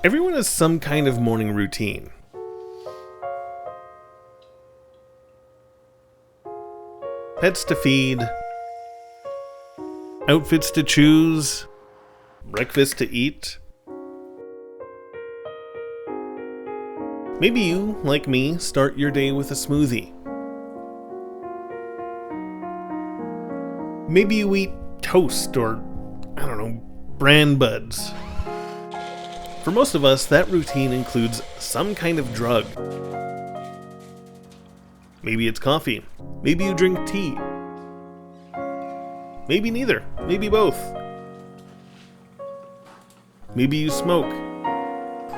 Everyone has some kind of morning routine. Pets to feed, outfits to choose, breakfast to eat. Maybe you, like me, start your day with a smoothie. Maybe you eat toast or, bran buds. For most of us, that routine includes some kind of drug. Maybe it's coffee. Maybe you drink tea. Maybe neither. Maybe both. Maybe you smoke.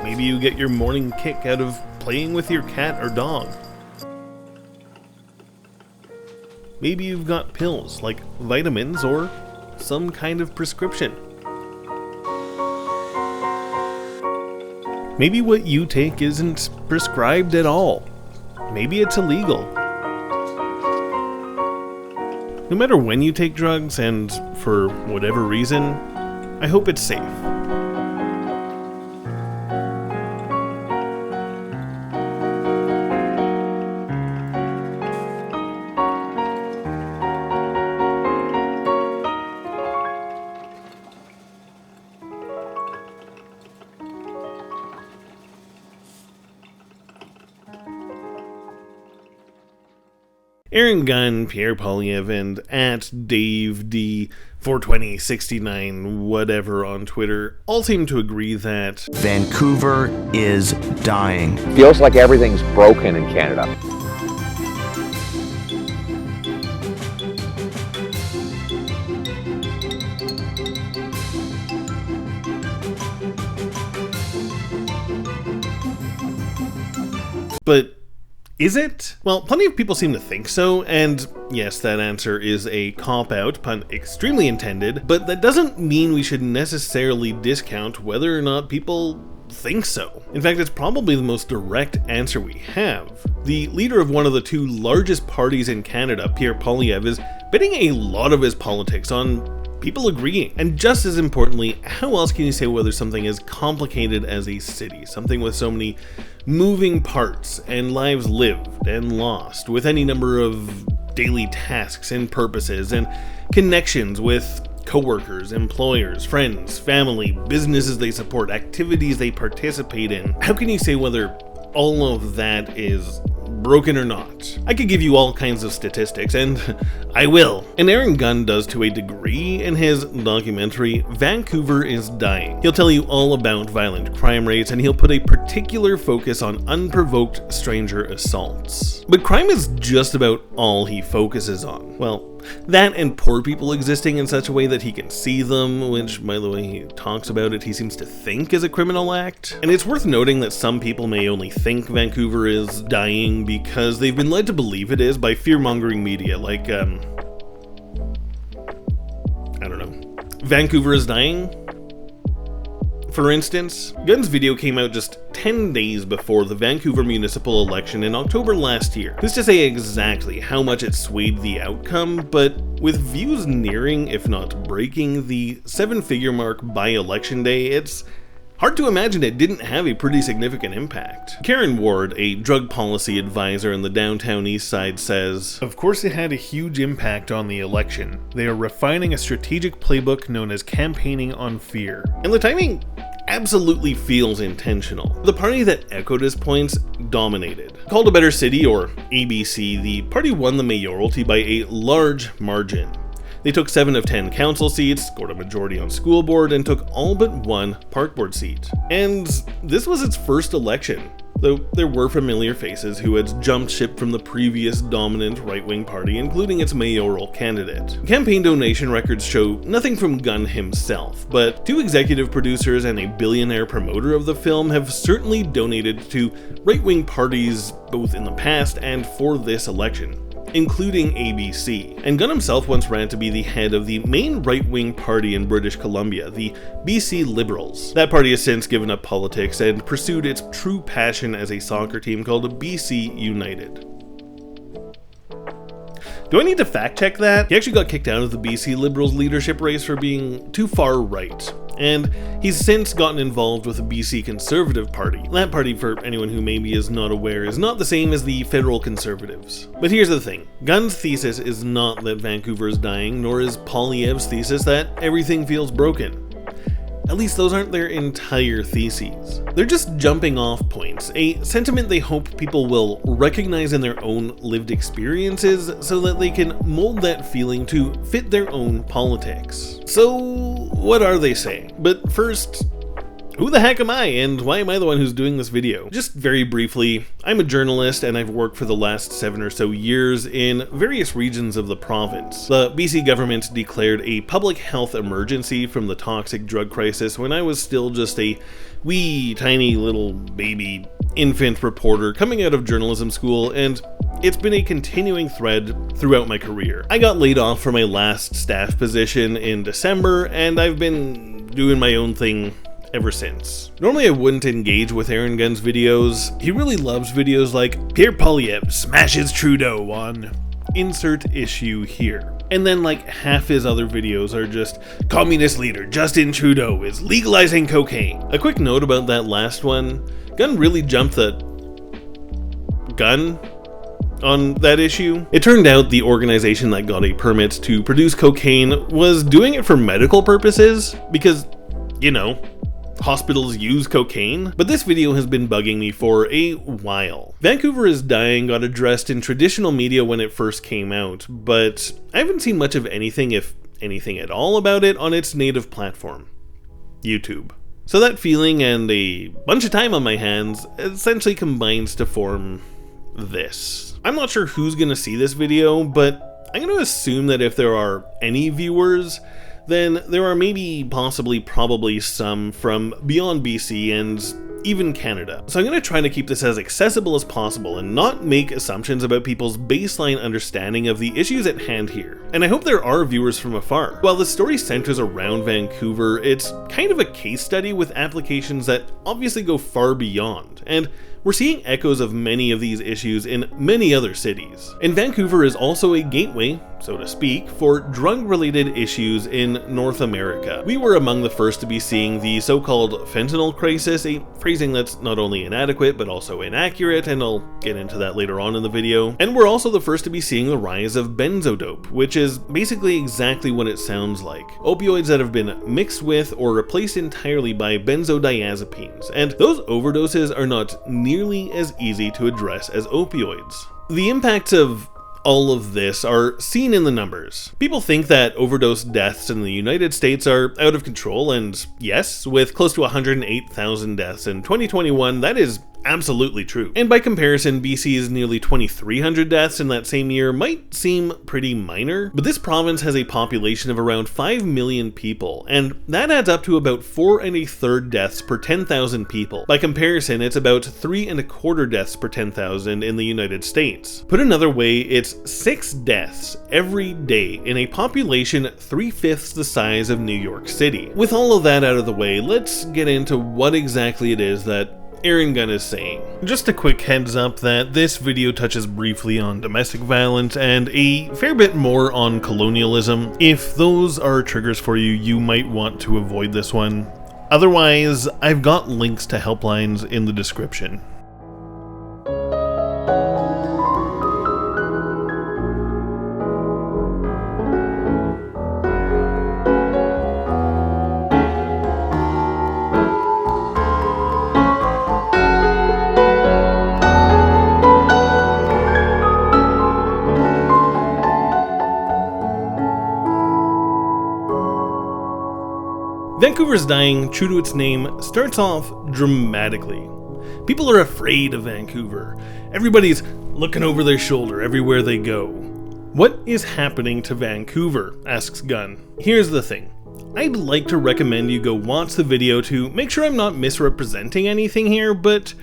Maybe you get your morning kick out of playing with your cat or dog. Maybe you've got pills like vitamins or some kind of prescription. Maybe what you take isn't prescribed at all. Maybe it's illegal. No matter when you take drugs, and for whatever reason, I hope it's safe. Aaron Gunn, Pierre Polyev, and at Dave D 42069 whatever on Twitter all seem to agree that Vancouver is dying. Feels like everything's broken in Canada. But is it? Well, plenty of people seem to think so, and yes, that answer is a cop-out, pun extremely intended, but that doesn't mean we should necessarily discount whether or not people think so. In fact, it's probably the most direct answer we have. The leader of one of the two largest parties in Canada, Pierre Polyev, is betting a lot of his politics on people agreeing. And just as importantly, how else can you say whether something as complicated as a city, something with so many moving parts and lives lived and lost, with any number of daily tasks and purposes and connections with coworkers, employers, friends, family, businesses they support, activities they participate in. How can you say whether all of that is broken or not? I could give you all kinds of statistics, and I will. And Aaron Gunn does to a degree in his documentary, Vancouver is Dying. He'll tell you all about violent crime rates, and he'll put a particular focus on unprovoked stranger assaults. But crime is just about all he focuses on. Well, that and poor people existing in such a way that he can see them, which, by the way, he talks about it, he seems to think is a criminal act. And it's worth noting that some people may only think Vancouver is dying because they've been led to believe it is by fear-mongering media like, Vancouver is Dying, for instance. Gunn's video came out just 10 days before the Vancouver municipal election in October last year. Who's to say exactly how much it swayed the outcome, but with views nearing, if not breaking, the 7-figure mark by election day, it's hard to imagine it didn't have a pretty significant impact. Karen Ward, a drug policy advisor in the downtown east side, says, "Of course it had a huge impact on the election. They are refining a strategic playbook known as campaigning on fear." And the timing absolutely feels intentional. The party that echoed his points dominated. Called a Better City, or ABC, the party won the mayoralty by a large margin. They took 7 of 10 council seats, scored a majority on school board, and took all but 1 park board seat. And this was its first election, though there were familiar faces who had jumped ship from the previous dominant right-wing party, including its mayoral candidate. Campaign donation records show nothing from Gunn himself, but 2 executive producers and a billionaire promoter of the film have certainly donated to right-wing parties both in the past and for this election, including ABC. And Gunn himself once ran to be the head of the main right-wing party in British Columbia, the BC Liberals. That party has since given up politics and pursued its true passion as a soccer team called BC United. Do I need to fact check that? He actually got kicked out of the BC Liberals leadership race for being too far right, and he's since gotten involved with the BC Conservative Party. That party, for anyone who maybe is not aware, is not the same as the Federal Conservatives. But here's the thing, Gunn's thesis is not that Vancouver is dying, nor is Poilievre's thesis that everything feels broken. At least those aren't their entire theses. They're just jumping off points, a sentiment they hope people will recognize in their own lived experiences so that they can mold that feeling to fit their own politics. So, what are they saying? But first, who the heck am I, and why am I the one who's doing this video? Just very briefly, I'm a journalist and I've worked for the last 7 or so years in various regions of the province. The BC government declared a public health emergency from the toxic drug crisis when I was still just a wee tiny little baby infant reporter coming out of journalism school, and it's been a continuing thread throughout my career. I got laid off from my last staff position in December, and I've been doing my own thing ever since. Normally I wouldn't engage with Aaron Gunn's videos. He really loves videos like Pierre Poilievre smashes Trudeau on insert issue here. And then like half his other videos are just communist leader Justin Trudeau is legalizing cocaine. A quick note about that last one, Gunn really jumped the gun on that issue. It turned out the organization that got a permit to produce cocaine was doing it for medical purposes because, you know, hospitals use cocaine, but this video has been bugging me for a while. Vancouver is Dying got addressed in traditional media when it first came out, but I haven't seen much of anything, if anything at all, about it on its native platform, YouTube. So that feeling and a bunch of time on my hands essentially combines to form this. I'm not sure who's gonna see this video, but I'm gonna assume that if there are any viewers, then there are maybe, possibly, probably some from beyond BC and even Canada. So I'm going to try to keep this as accessible as possible and not make assumptions about people's baseline understanding of the issues at hand here. And I hope there are viewers from afar. While the story centers around Vancouver, it's kind of a case study with applications that obviously go far beyond, and we're seeing echoes of many of these issues in many other cities. And Vancouver is also a gateway, so to speak, for drug-related issues in North America. We were among the first to be seeing the so-called fentanyl crisis, a phrasing that's not only inadequate but also inaccurate, and I'll get into that later on in the video. And we're also the first to be seeing the rise of benzodope, which is basically exactly what it sounds like. Opioids that have been mixed with or replaced entirely by benzodiazepines, and those overdoses are not nearly as easy to address as opioids. The impacts of all of this are seen in the numbers. People think that overdose deaths in the United States are out of control, and yes, with close to 108,000 deaths in 2021, that is absolutely true. And by comparison, BC's nearly 2,300 deaths in that same year might seem pretty minor, but this province has a population of around 5 million people, and that adds up to about 4 1/3 deaths per 10,000 people. By comparison, it's about 3 1/4 deaths per 10,000 in the United States. Put another way, it's 6 deaths every day in a population 3/5 the size of New York City. With all of that out of the way, let's get into what exactly it is that Aaron Gunn is saying. Just a quick heads up that this video touches briefly on domestic violence and a fair bit more on colonialism. If those are triggers for you, you might want to avoid this one. Otherwise, I've got links to helplines in the description. Vancouver's Dying, true to its name, starts off dramatically. People are afraid of Vancouver. Everybody's looking over their shoulder everywhere they go. What is happening to Vancouver? Asks Gunn. Here's the thing. I'd like to recommend you go watch the video to make sure I'm not misrepresenting anything here, but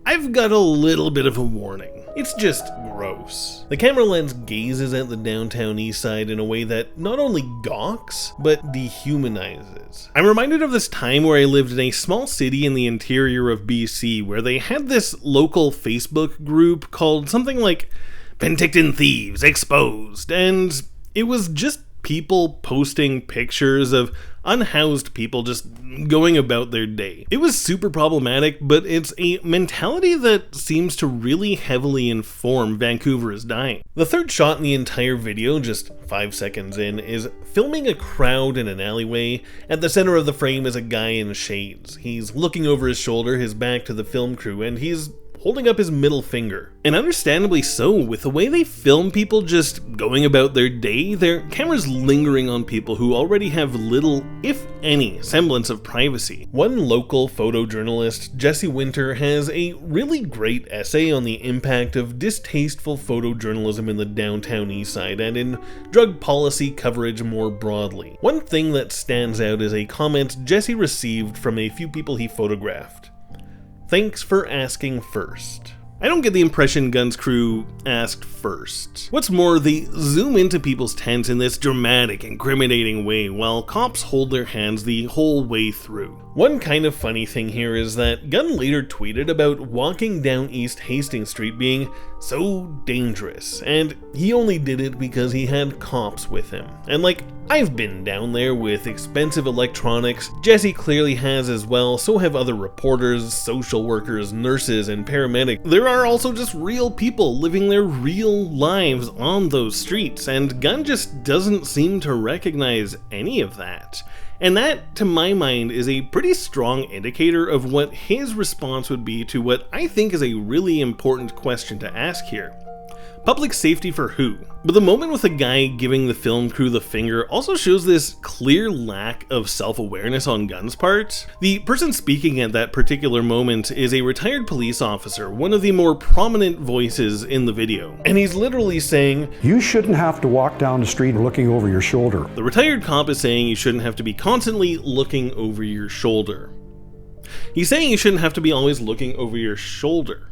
I've got a little bit of a warning. It's just gross. The camera lens gazes at the downtown east side in a way that not only gawks, but dehumanizes. I'm reminded of this time where I lived in a small city in the interior of BC where they had this local Facebook group called something like Penticton Thieves Exposed, and it was just people posting pictures of unhoused people just going about their day. It was super problematic, but it's a mentality that seems to really heavily inform Vancouver is Dying. The third shot in the entire video, just 5 seconds in, is filming a crowd in an alleyway. At the center of the frame is a guy in shades. He's looking over his shoulder, his back to the film crew, and he's holding up his middle finger. And understandably so, with the way they film people just going about their day, their camera's lingering on people who already have little, if any, semblance of privacy. One local photojournalist, Jesse Winter, has a really great essay on the impact of distasteful photojournalism in the downtown east side and in drug policy coverage more broadly. One thing that stands out is a comment Jesse received from a few people he photographed. "Thanks for asking first." I don't get the impression Gunn's crew asked first. What's more, they zoom into people's tents in this dramatic, incriminating way while cops hold their hands the whole way through. One kind of funny thing here is that Gunn later tweeted about walking down East Hastings Street being so dangerous, and he only did it because he had cops with him. And like, I've been down there with expensive electronics, Jesse clearly has as well, so have other reporters, social workers, nurses, and paramedics. There are also just real people living their real lives on those streets, and Gunn just doesn't seem to recognize any of that. And that, to my mind, is a pretty strong indicator of what his response would be to what I think is a really important question to ask here. Public safety for who? But the moment with a guy giving the film crew the finger also shows this clear lack of self-awareness on Gunn's part. The person speaking at that particular moment is a retired police officer, one of the more prominent voices in the video. And he's literally saying, "You shouldn't have to walk down the street looking over your shoulder." The retired cop is saying you shouldn't have to be constantly looking over your shoulder. He's saying you shouldn't have to be always looking over your shoulder.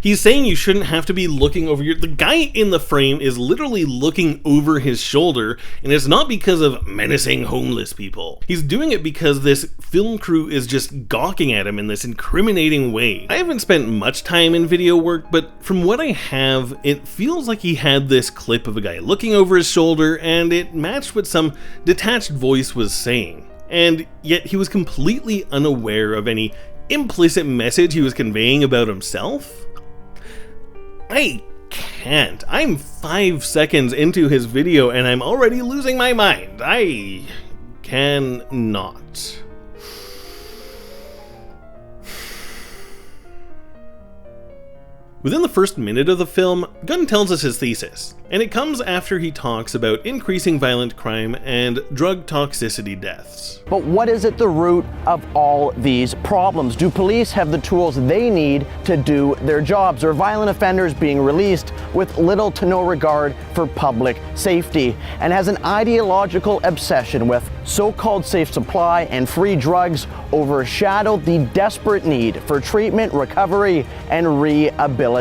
He's saying you shouldn't have to be looking over the guy in the frame is literally looking over his shoulder, and it's not because of menacing homeless people. He's doing it because this film crew is just gawking at him in this incriminating way. I haven't spent much time in video work, but from what I have, it feels like he had this clip of a guy looking over his shoulder, and it matched what some detached voice was saying. And yet he was completely unaware of any implicit message he was conveying about himself. I can't. I'm 5 seconds into his video and I'm already losing my mind. I cannot. Within the first minute of the film, Gunn tells us his thesis, and it comes after he talks about increasing violent crime and drug toxicity deaths. But what is at the root of all these problems? Do police have the tools they need to do their jobs? Are violent offenders being released with little to no regard for public safety? And has an ideological obsession with so-called safe supply and free drugs overshadowed the desperate need for treatment, recovery, and rehabilitation?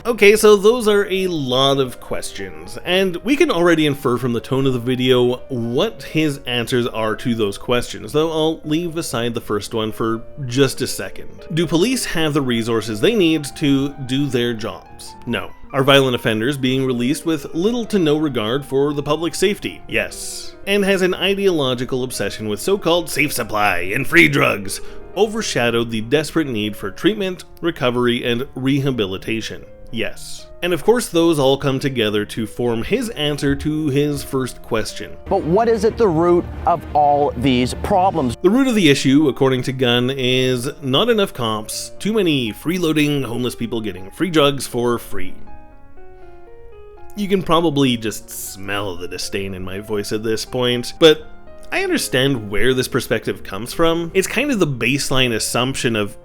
Okay, so those are a lot of questions, and we can already infer from the tone of the video what his answers are to those questions, though I'll leave aside the first one for just a second. Do police have the resources they need to do their jobs? No. Are violent offenders being released with little to no regard for the public safety? Yes. And has an ideological obsession with so-called safe supply and free drugs overshadowed the desperate need for treatment, recovery, and rehabilitation? Yes. And of course those all come together to form his answer to his first question. But what is at the root of all these problems? The root of the issue, according to Gunn, is not enough cops, too many freeloading homeless people getting free drugs for free. You can probably just smell the disdain in my voice at this point, but I understand where this perspective comes from. It's kind of the baseline assumption of,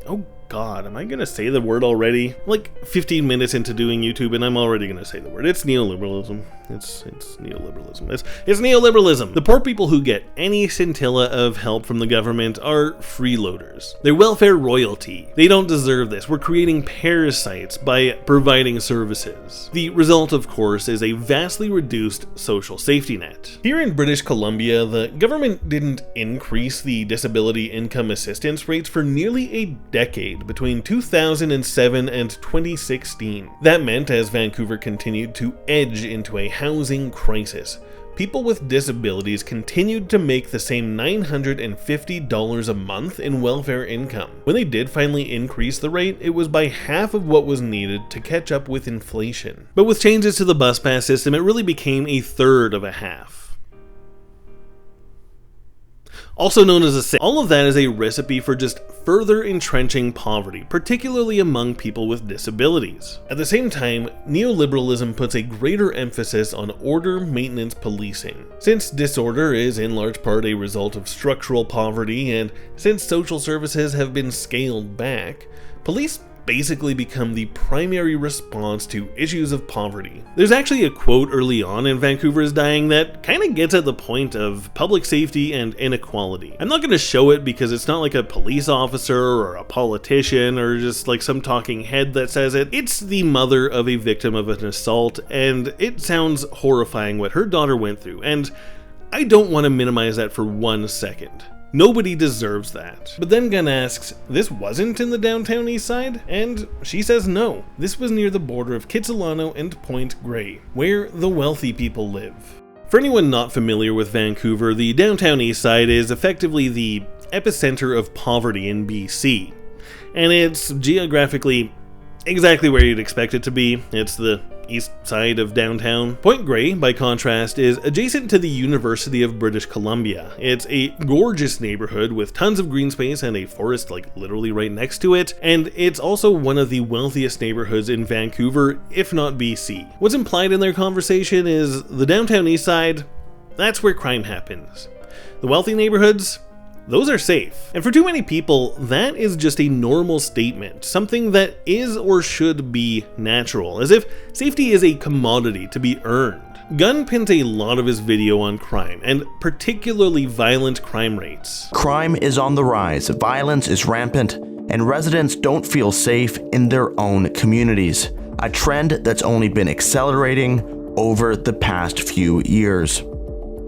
oh God, am I gonna say the word already? Like 15 minutes into doing YouTube and I'm already gonna say the word. It's neoliberalism. It's neoliberalism. It's neoliberalism. The poor people who get any scintilla of help from the government are freeloaders. They're welfare royalty. They don't deserve this. We're creating parasites by providing services. The result, of course, is a vastly reduced social safety net. Here in British Columbia, the government didn't increase the disability income assistance rates for nearly a decade, decade between 2007 and 2016. That meant as Vancouver continued to edge into a housing crisis, people with disabilities continued to make the same $950 a month in welfare income. When they did finally increase the rate, it was by half of what was needed to catch up with inflation. But with changes to the bus pass system, it really became a third of a half. Also known as a cent. All of that is a recipe for just further entrenching poverty, particularly among people with disabilities. At the same time, neoliberalism puts a greater emphasis on order maintenance policing. Since disorder is in large part a result of structural poverty, and since social services have been scaled back, police basically become the primary response to issues of poverty. There's actually a quote early on in Vancouver Dying that kind of gets at the point of public safety and inequality. I'm not going to show it because it's not like a police officer or a politician or just like some talking head that says it. It's the mother of a victim of an assault, and it sounds horrifying what her daughter went through, and I don't want to minimize that for 1 second. Nobody deserves that. But then Gunn asks, this wasn't in the downtown east side? And she says no, this was near the border of Kitsilano and Point Grey, where the wealthy people live. For anyone not familiar with Vancouver, the downtown east side is effectively the epicenter of poverty in BC. And it's geographically exactly where you'd expect it to be. It's the east side of downtown. Point Grey, by contrast, is adjacent to the University of British Columbia. It's a gorgeous neighborhood with tons of green space and a forest like literally right next to it, and it's also one of the wealthiest neighborhoods in Vancouver, if not BC. What's implied in their conversation is the downtown east side, that's where crime happens. The wealthy neighborhoods, those are safe. And for too many people, that is just a normal statement, something that is or should be natural, as if safety is a commodity to be earned. Gunn pins a lot of his video on crime, and particularly violent crime rates. Crime is on the rise, violence is rampant, and residents don't feel safe in their own communities. A trend that's only been accelerating over the past few years.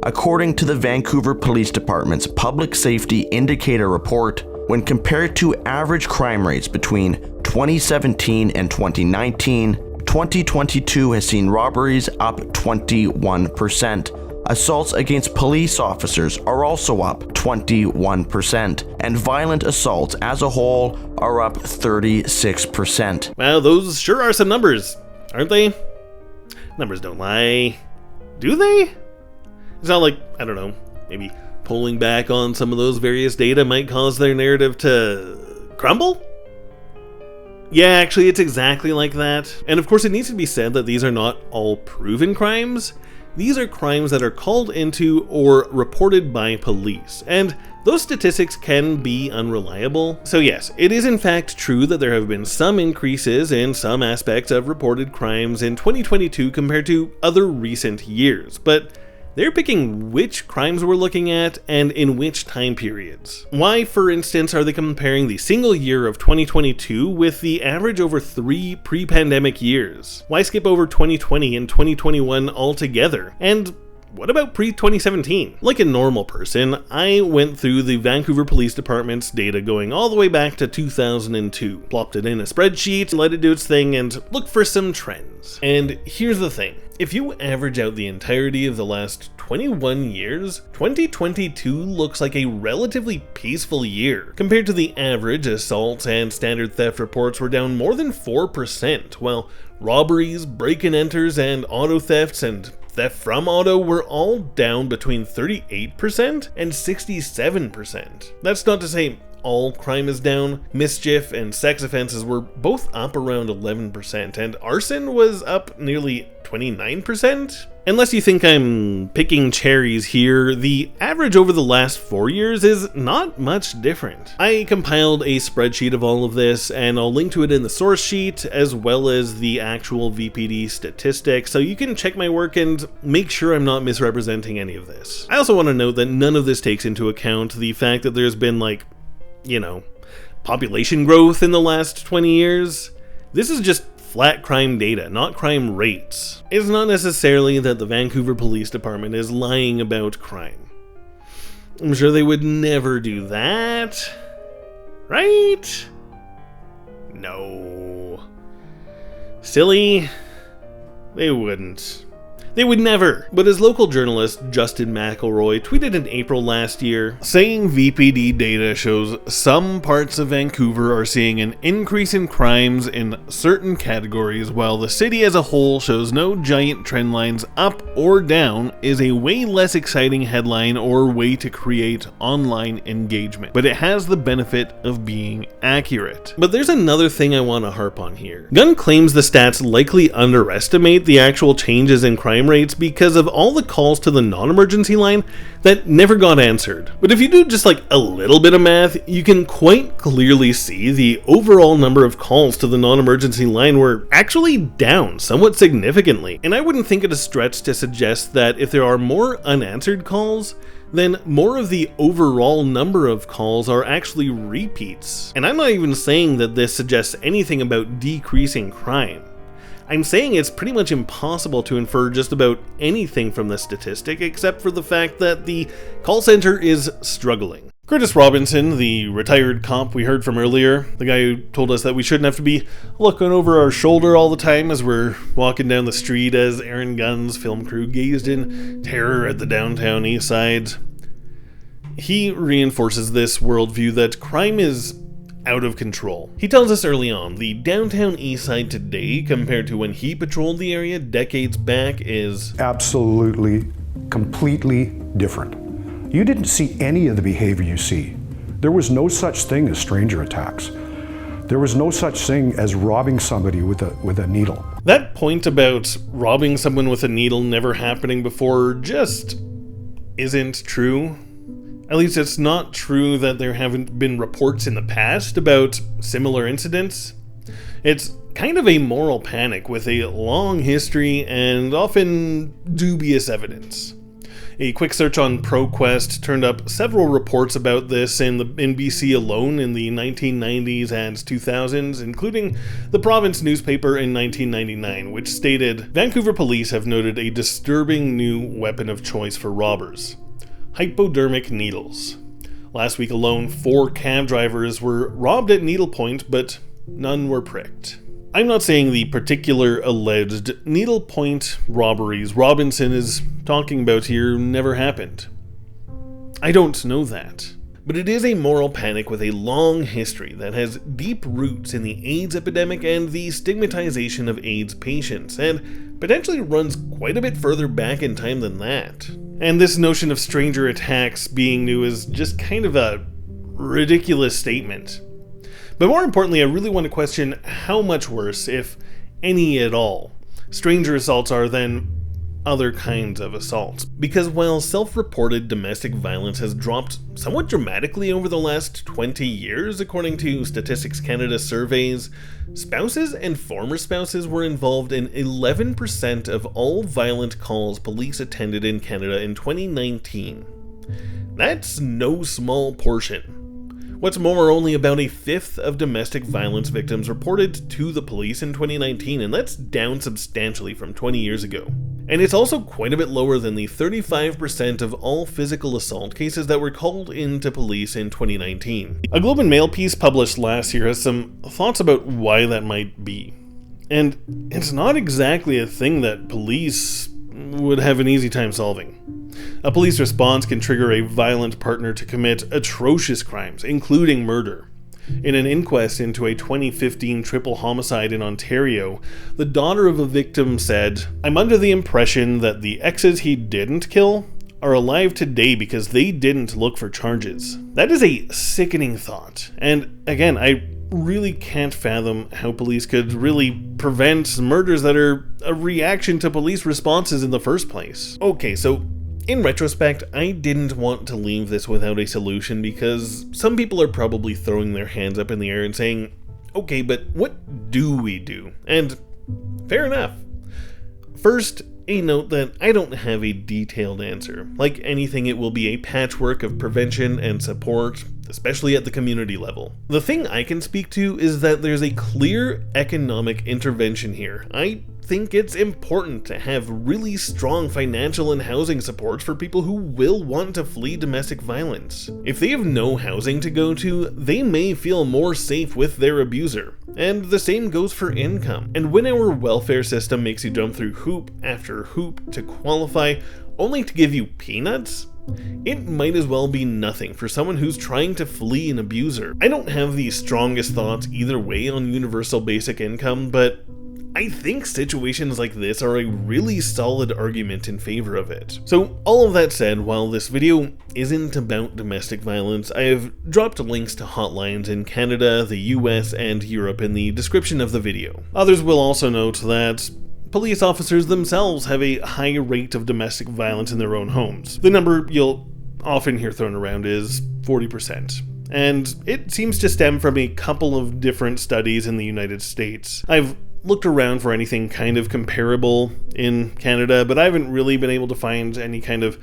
According to the Vancouver Police Department's Public Safety Indicator Report, when compared to average crime rates between 2017 and 2019, 2022 has seen robberies up 21%. Assaults against police officers are also up 21%, and violent assaults as a whole are up 36%. Wow, those sure are some numbers, aren't they? Numbers don't lie. Do they? It's not like, I don't know, maybe pulling back on some of those various data might cause their narrative to crumble? Yeah, actually, it's exactly like that. And of course, it needs to be said that these are not all proven crimes. These are crimes that are called into or reported by police, and those statistics can be unreliable. So yes, it is in fact true that there have been some increases in some aspects of reported crimes in 2022 compared to other recent years, but they're picking which crimes we're looking at and in which time periods. Why, for instance, are they comparing the single year of 2022 with the average over 3 pre-pandemic years? Why skip over 2020 and 2021 altogether? And what about pre-2017? Like a normal person, I went through the Vancouver Police Department's data going all the way back to 2002, plopped it in a spreadsheet, let it do its thing, and looked for some trends. And here's the thing. If you average out the entirety of the last 21 years, 2022 looks like a relatively peaceful year. Compared to the average, assaults and standard theft reports were down more than 4%, while robberies, break-and-enters, and auto thefts and theft from auto were all down between 38% and 67%. That's not to say all crime is down. Mischief and sex offenses were both up around 11%, and arson was up nearly 29%. Unless you think I'm picking cherries here, the average over the last 4 years is not much different. I compiled a spreadsheet of all of this, and I'll link to it in the source sheet, as well as the actual VPD statistics, so you can check my work and make sure I'm not misrepresenting any of this. I also want to note that none of this takes into account the fact that there's been population growth in the last 20 years. This is just flat crime data, not crime rates. It's not necessarily that the Vancouver Police Department is lying about crime. I'm sure they would never do that, right? No. Silly? They wouldn't. They would never. But as local journalist Justin McElroy tweeted in April last year, saying VPD data shows some parts of Vancouver are seeing an increase in crimes in certain categories while the city as a whole shows no giant trend lines up or down is a way less exciting headline or way to create online engagement. But it has the benefit of being accurate. But there's another thing I want to harp on here. Gunn claims the stats likely underestimate the actual changes in crime rates because of all the calls to the non-emergency line that never got answered. But if you do just like a little bit of math, you can quite clearly see the overall number of calls to the non-emergency line were actually down somewhat significantly. And I wouldn't think it a stretch to suggest that if there are more unanswered calls, then more of the overall number of calls are actually repeats. And I'm not even saying that this suggests anything about decreasing crime. I'm saying it's pretty much impossible to infer just about anything from this statistic except for the fact that the call center is struggling. Curtis Robinson, the retired cop we heard from earlier, the guy who told us that we shouldn't have to be looking over our shoulder all the time as we're walking down the street as Aaron Gunn's film crew gazed in terror at the downtown east side, he reinforces this worldview that crime is out of control. He tells us early on, the downtown east side today compared to when he patrolled the area decades back is Absolutely, completely different. You didn't see any of the behavior you see. There was no such thing as stranger attacks. There was no such thing as robbing somebody with a needle. That point about robbing someone with a needle never happening before just isn't true. At least it's not true that there haven't been reports in the past about similar incidents. It's kind of a moral panic with a long history and often dubious evidence. A quick search on ProQuest turned up several reports about this in BC alone in the 1990s and 2000s, including the province newspaper in 1999, which stated, "Vancouver police have noted a disturbing new weapon of choice for robbers. Hypodermic needles. Last week alone, 4 cab drivers were robbed at needlepoint, but none were pricked." I'm not saying the particular alleged needlepoint robberies Robinson is talking about here never happened. I don't know that. But it is a moral panic with a long history that has deep roots in the AIDS epidemic and the stigmatization of AIDS patients, and potentially runs quite a bit further back in time than that. And this notion of stranger attacks being new is just kind of a ridiculous statement. But more importantly, I really want to question how much worse, if any at all, stranger assaults are than other kinds of assaults. Because while self-reported domestic violence has dropped somewhat dramatically over the last 20 years, according to Statistics Canada surveys, spouses and former spouses were involved in 11% of all violent calls police attended in Canada in 2019. That's no small portion. What's more, only about a fifth of domestic violence victims reported to the police in 2019, and that's down substantially from 20 years ago. And it's also quite a bit lower than the 35% of all physical assault cases that were called into police in 2019. A Globe and Mail piece published last year has some thoughts about why that might be. And it's not exactly a thing that police would have an easy time solving. A police response can trigger a violent partner to commit atrocious crimes, including murder. In an inquest into a 2015 triple homicide in Ontario, the daughter of a victim said, "I'm under the impression that the exes he didn't kill are alive today because they didn't look for charges." That is a sickening thought. And again, I really can't fathom how police could really prevent murders that are a reaction to police responses in the first place. Okay, so in retrospect, I didn't want to leave this without a solution because some people are probably throwing their hands up in the air and saying, okay, but what do we do? And fair enough. First, a note that I don't have a detailed answer. Like anything, it will be a patchwork of prevention and support, especially at the community level. The thing I can speak to is that there's a clear economic intervention here. I think it's important to have really strong financial and housing support for people who will want to flee domestic violence. If they have no housing to go to, they may feel more safe with their abuser. And the same goes for income. And when our welfare system makes you jump through hoop after hoop to qualify, only to give you peanuts, it might as well be nothing for someone who's trying to flee an abuser. I don't have the strongest thoughts either way on universal basic income, but I think situations like this are a really solid argument in favor of it. So all of that said, while this video isn't about domestic violence, I have dropped links to hotlines in Canada, the US, and Europe in the description of the video. Others will also note that police officers themselves have a high rate of domestic violence in their own homes. The number you'll often hear thrown around is 40%. And it seems to stem from a couple of different studies in the United States. I've looked around for anything kind of comparable in Canada, but I haven't really been able to find any kind of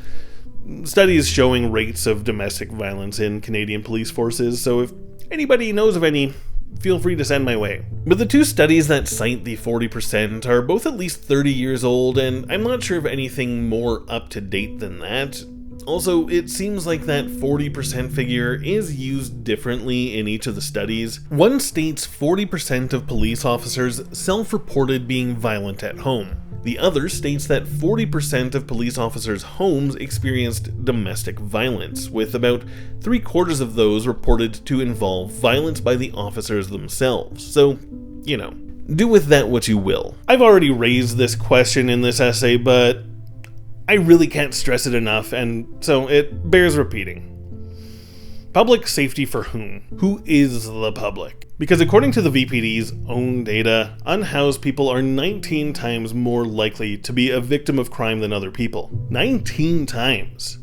studies showing rates of domestic violence in Canadian police forces, so if anybody knows of any, feel free to send my way. But the two studies that cite the 40% are both at least 30 years old, and I'm not sure of anything more up to date than that. Also, it seems like that 40% figure is used differently in each of the studies. One states 40% of police officers self-reported being violent at home. The other states that 40% of police officers' homes experienced domestic violence, with about 3/4 of those reported to involve violence by the officers themselves. So, you know, do with that what you will. I've already raised this question in this essay, but I really can't stress it enough, and so it bears repeating. Public safety for whom? Who is the public? Because according to the VPD's own data, unhoused people are 19 times more likely to be a victim of crime than other people. 19 times!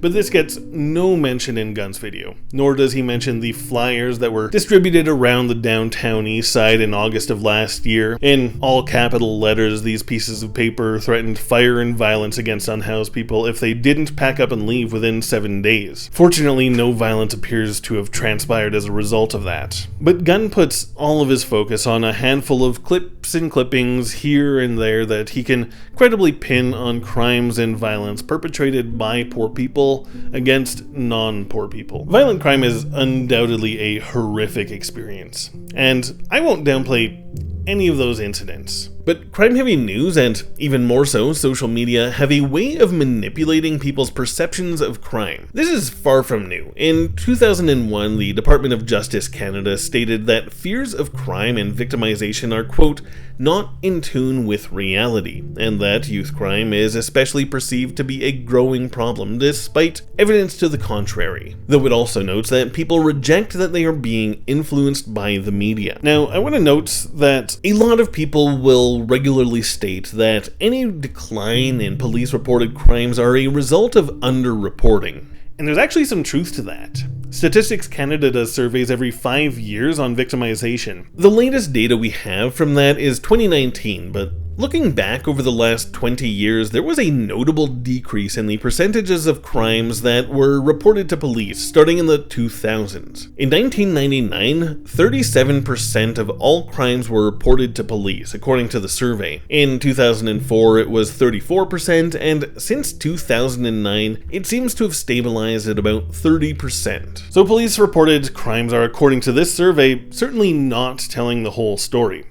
But this gets no mention in Gunn's video, nor does he mention the flyers that were distributed around the downtown east side in August of last year. In all capital letters, these pieces of paper threatened fire and violence against unhoused people if they didn't pack up and leave within 7 days. Fortunately, no violence appears to have transpired as a result of that. But Gunn puts all of his focus on a handful of clips and clippings here and there that he can credibly pin on crimes and violence perpetrated by poor people against non-poor people. Violent crime is undoubtedly a horrific experience, and I won't downplay any of those incidents. But crime-heavy news, and even more so social media, have a way of manipulating people's perceptions of crime. This is far from new. In 2001, the Department of Justice Canada stated that fears of crime and victimization are, quote, not in tune with reality, and that youth crime is especially perceived to be a growing problem, despite evidence to the contrary. Though it also notes that people reject that they are being influenced by the media. Now, I want to note that a lot of people will regularly state that any decline in police-reported crimes are a result of underreporting. And there's actually some truth to that. Statistics Canada does surveys every 5 years on victimization. The latest data we have from that is 2019, but looking back over the last 20 years, there was a notable decrease in the percentages of crimes that were reported to police starting in the 2000s. In 1999, 37% of all crimes were reported to police, according to the survey. In 2004, it was 34%, and since 2009, it seems to have stabilized at about 30%. So police-reported crimes are, according to this survey, certainly not telling the whole story.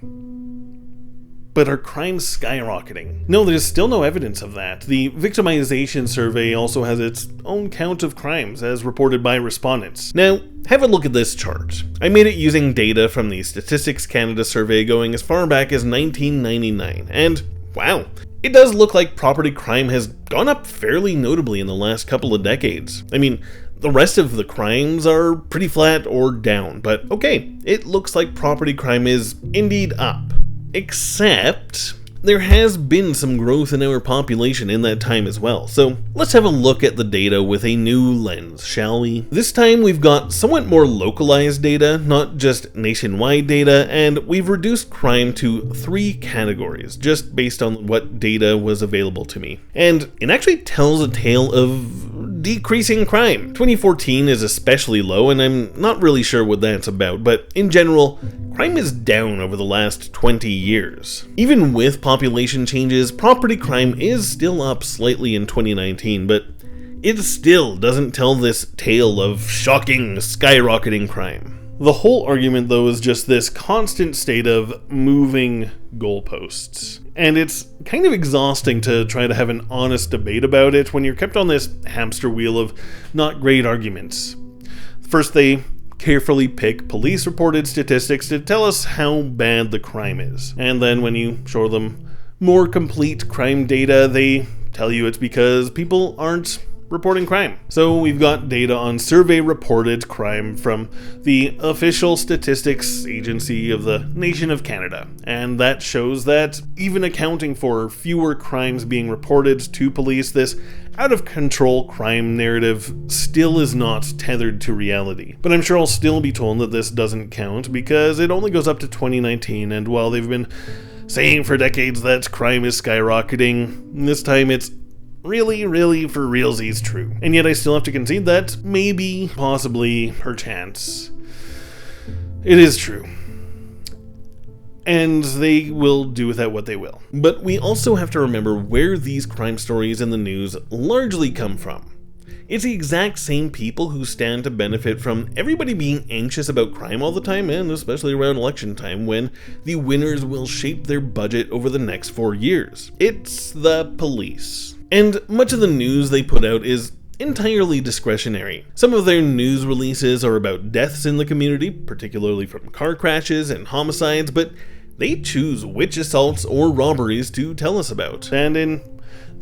But are crimes skyrocketing? No, there's still no evidence of that. The victimization survey also has its own count of crimes, as reported by respondents. Now, have a look at this chart. I made it using data from the Statistics Canada survey going as far back as 1999, and wow, it does look like property crime has gone up fairly notably in the last couple of decades. I mean, the rest of the crimes are pretty flat or down, but okay, it looks like property crime is indeed up. Except there has been some growth in our population in that time as well. So let's have a look at the data with a new lens, shall we? This time we've got somewhat more localized data, not just nationwide data, and we've reduced crime to 3 categories, just based on what data was available to me. And it actually tells a tale of decreasing crime. 2014 is especially low, and I'm not really sure what that's about, but in general, crime is down over the last 20 years. Even with population changes, property crime is still up slightly in 2019, but it still doesn't tell this tale of shocking, skyrocketing crime. The whole argument, though, is just this constant state of moving goalposts. And it's kind of exhausting to try to have an honest debate about it when you're kept on this hamster wheel of not great arguments. First, they carefully pick police-reported statistics to tell us how bad the crime is. And then when you show them more complete crime data, they tell you it's because people aren't reporting crime. So we've got data on survey-reported crime from the official statistics agency of the nation of Canada, and that shows that even accounting for fewer crimes being reported to police, this out-of-control crime narrative still is not tethered to reality. But I'm sure I'll still be told that this doesn't count because it only goes up to 2019, and while they've been saying for decades that crime is skyrocketing, this time it's really for realsies true. And yet I still have to concede that maybe, possibly, perchance, it is true. And they will do with that what they will. But we also have to remember where these crime stories in the news largely come from. It's the exact same people who stand to benefit from everybody being anxious about crime all the time, and especially around election time when the winners will shape their budget over the next 4 years. It's the police. And much of the news they put out is entirely discretionary. Some of their news releases are about deaths in the community, particularly from car crashes and homicides, but they choose which assaults or robberies to tell us about. And in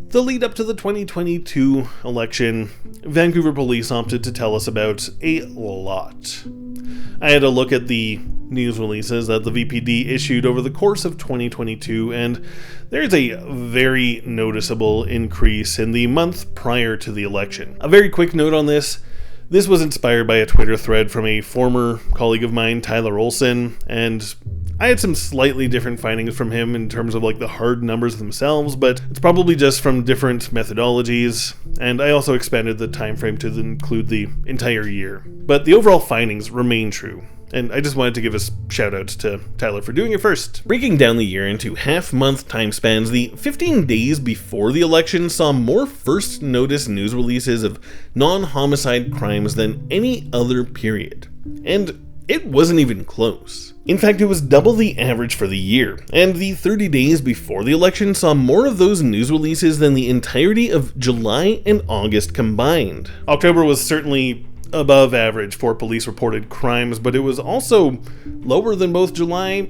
the lead up to the 2022 election, Vancouver police opted to tell us about a lot. I had a look at the news releases that the VPD issued over the course of 2022, and there's a very noticeable increase in the month prior to the election. A very quick note on this was inspired by a Twitter thread from a former colleague of mine, Tyler Olson, and I had some slightly different findings from him in terms of like the hard numbers themselves, but it's probably just from different methodologies, and I also expanded the time frame to include the entire year. But the overall findings remain true, and I just wanted to give a shout out to Tyler for doing it first. Breaking down the year into half-month time spans, the 15 days before the election saw more first notice news releases of non-homicide crimes than any other period. And it wasn't even close. In fact, it was double the average for the year, and the 30 days before the election saw more of those news releases than the entirety of July and August combined. October was certainly above average for police-reported crimes, but it was also lower than both July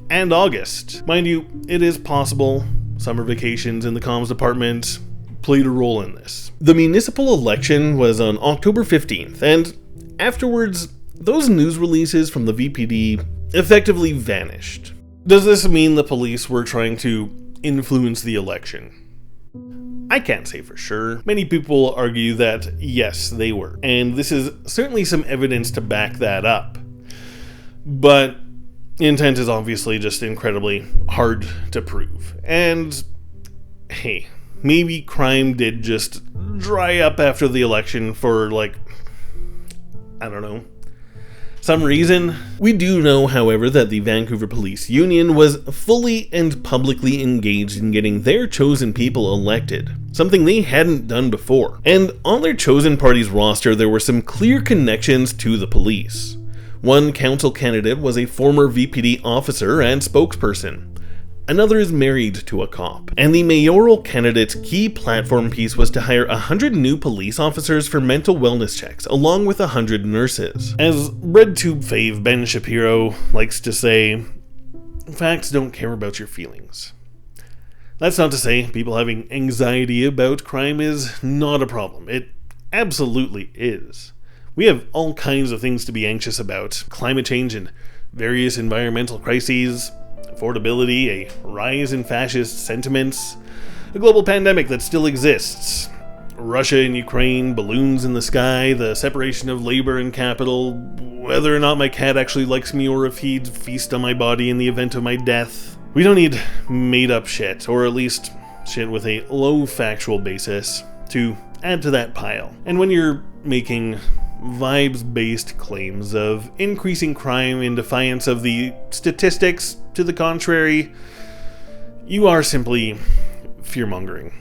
and August. Mind you, it is possible summer vacations in the comms department played a role in this. The municipal election was on October 15th, and afterwards, those news releases from the VPD effectively vanished. Does this mean the police were trying to influence the election? I can't say for sure. Many people argue that yes, they were, and this is certainly some evidence to back that up. But intent is obviously just incredibly hard to prove. And hey, maybe crime did just dry up after the election for I don't know, some reason. We do know, however, that the Vancouver Police Union was fully and publicly engaged in getting their chosen people elected, something they hadn't done before. And on their chosen party's roster, there were some clear connections to the police. One council candidate was a former VPD officer and spokesperson. Another is married to a cop. And the mayoral candidate's key platform piece was to hire 100 new police officers for mental wellness checks, along with 100 nurses. As RedTube fave Ben Shapiro likes to say, facts don't care about your feelings. That's not to say people having anxiety about crime is not a problem. It absolutely is. We have all kinds of things to be anxious about. Climate change and various environmental crises, affordability, a rise in fascist sentiments, a global pandemic that still exists, Russia and Ukraine, balloons in the sky, the separation of labor and capital, whether or not my cat actually likes me or if he'd feast on my body in the event of my death. We don't need made-up shit, or at least shit with a low factual basis, to add to that pile. And when you're making vibes-based claims of increasing crime in defiance of the statistics to the contrary, you are simply fear-mongering.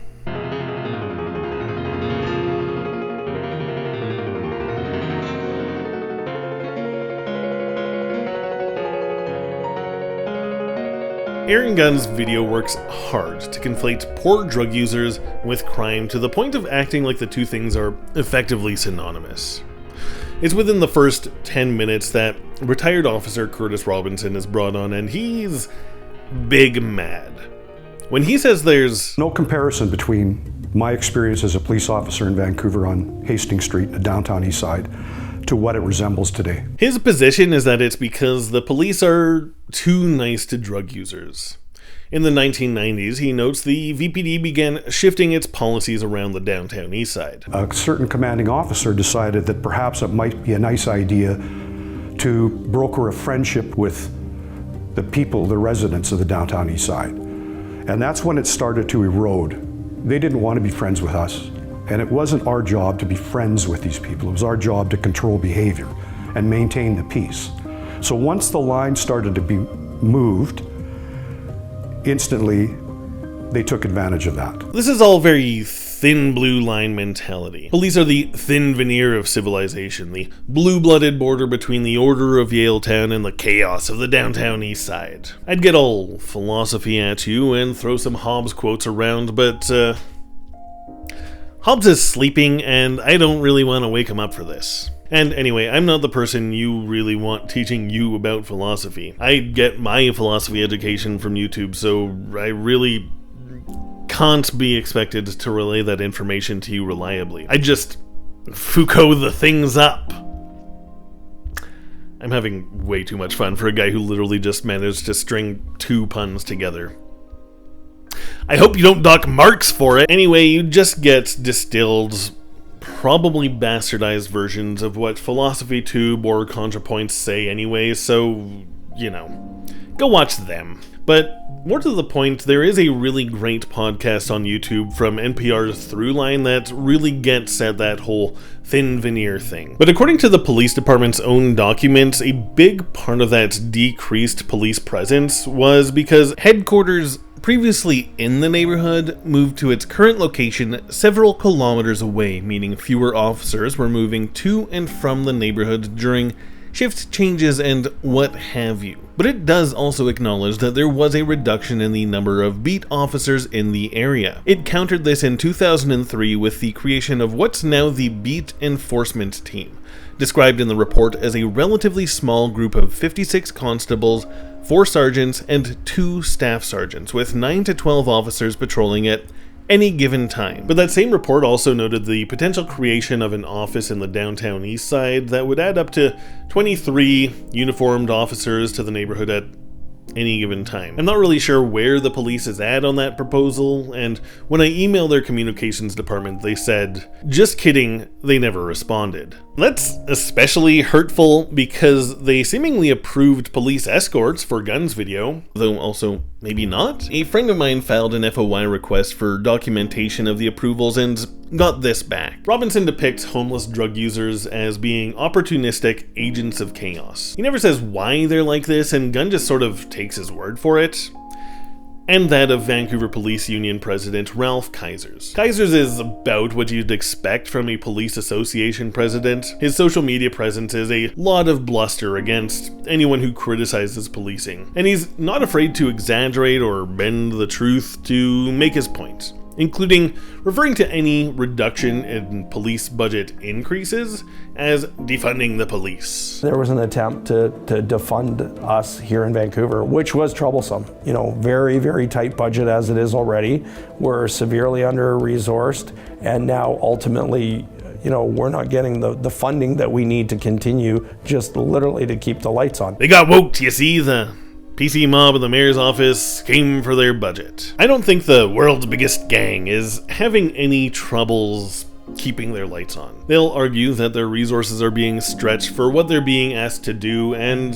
Aaron Gunn's video works hard to conflate poor drug users with crime to the point of acting like the two things are effectively synonymous. It's within the first 10 minutes that retired officer Curtis Robinson is brought on, and he's big mad. When he says there's no comparison between my experience as a police officer in Vancouver on Hastings Street in the downtown east side to what it resembles today. His position is that it's because the police are too nice to drug users. In the 1990s, he notes the VPD began shifting its policies around the downtown east side. A certain commanding officer decided that perhaps it might be a nice idea to broker a friendship with the people, the residents of the downtown east side. And that's when it started to erode. They didn't want to be friends with us. And it wasn't our job to be friends with these people. It was our job to control behavior and maintain the peace. So once the line started to be moved, instantly they took advantage of that. This is all very thin blue line mentality. Police are the thin veneer of civilization, the blue-blooded border between the order of Yaletown and the chaos of the downtown east side. I'd get all philosophy at you and throw some Hobbes quotes around, but Hobbes is sleeping, and I don't really want to wake him up for this. And anyway, I'm not the person you really want teaching you about philosophy. I get my philosophy education from YouTube, so I really can't be expected to relay that information to you reliably. I just Foucault the things up. I'm having way too much fun for a guy who literally just managed to string 2 puns together. I hope you don't dock Marx for it. Anyway, you just get distilled, probably bastardized versions of what Philosophy Tube or ContraPoints say anyway, so, you know, go watch them. But more to the point, there is a really great podcast on YouTube from NPR's Throughline that really gets at that whole thin veneer thing. But according to the police department's own documents, a big part of that decreased police presence was because headquarters previously in the neighborhood moved to its current location several kilometers away, meaning fewer officers were moving to and from the neighborhood during shift changes and what have you. But it does also acknowledge that there was a reduction in the number of beat officers in the area. It countered this in 2003 with the creation of what's now the Beat Enforcement Team, described in the report as a relatively small group of 56 constables, 4 sergeants, and 2 staff sergeants, with 9 to 12 officers patrolling at any given time. But that same report also noted the potential creation of an office in the downtown east side that would add up to 23 uniformed officers to the neighborhood at any given time. I'm not really sure where the police is at on that proposal, and when I emailed their communications department, they said, "Just kidding, they never responded." That's especially hurtful because they seemingly approved police escorts for Gunn's video, though also maybe not. A friend of mine filed an FOI request for documentation of the approvals and got this back. Robinson depicts homeless drug users as being opportunistic agents of chaos. He never says why they're like this, and Gunn just sort of takes his word for it. And that of Vancouver Police Union President Ralph Keisers. Keisers is about what you'd expect from a police association president. His social media presence is a lot of bluster against anyone who criticizes policing, and he's not afraid to exaggerate or bend the truth to make his point, including referring to any reduction in police budget increases as defunding the police. There was an attempt to defund us here in Vancouver, which was troublesome. You know, very, very tight budget as it is already. We're severely under-resourced, and now ultimately, you know, we're not getting the funding that we need to continue just literally to keep the lights on. They got woke, you see, the PC mob in the mayor's office came for their budget. I don't think the world's biggest gang is having any troubles keeping their lights on. They'll argue that their resources are being stretched for what they're being asked to do, and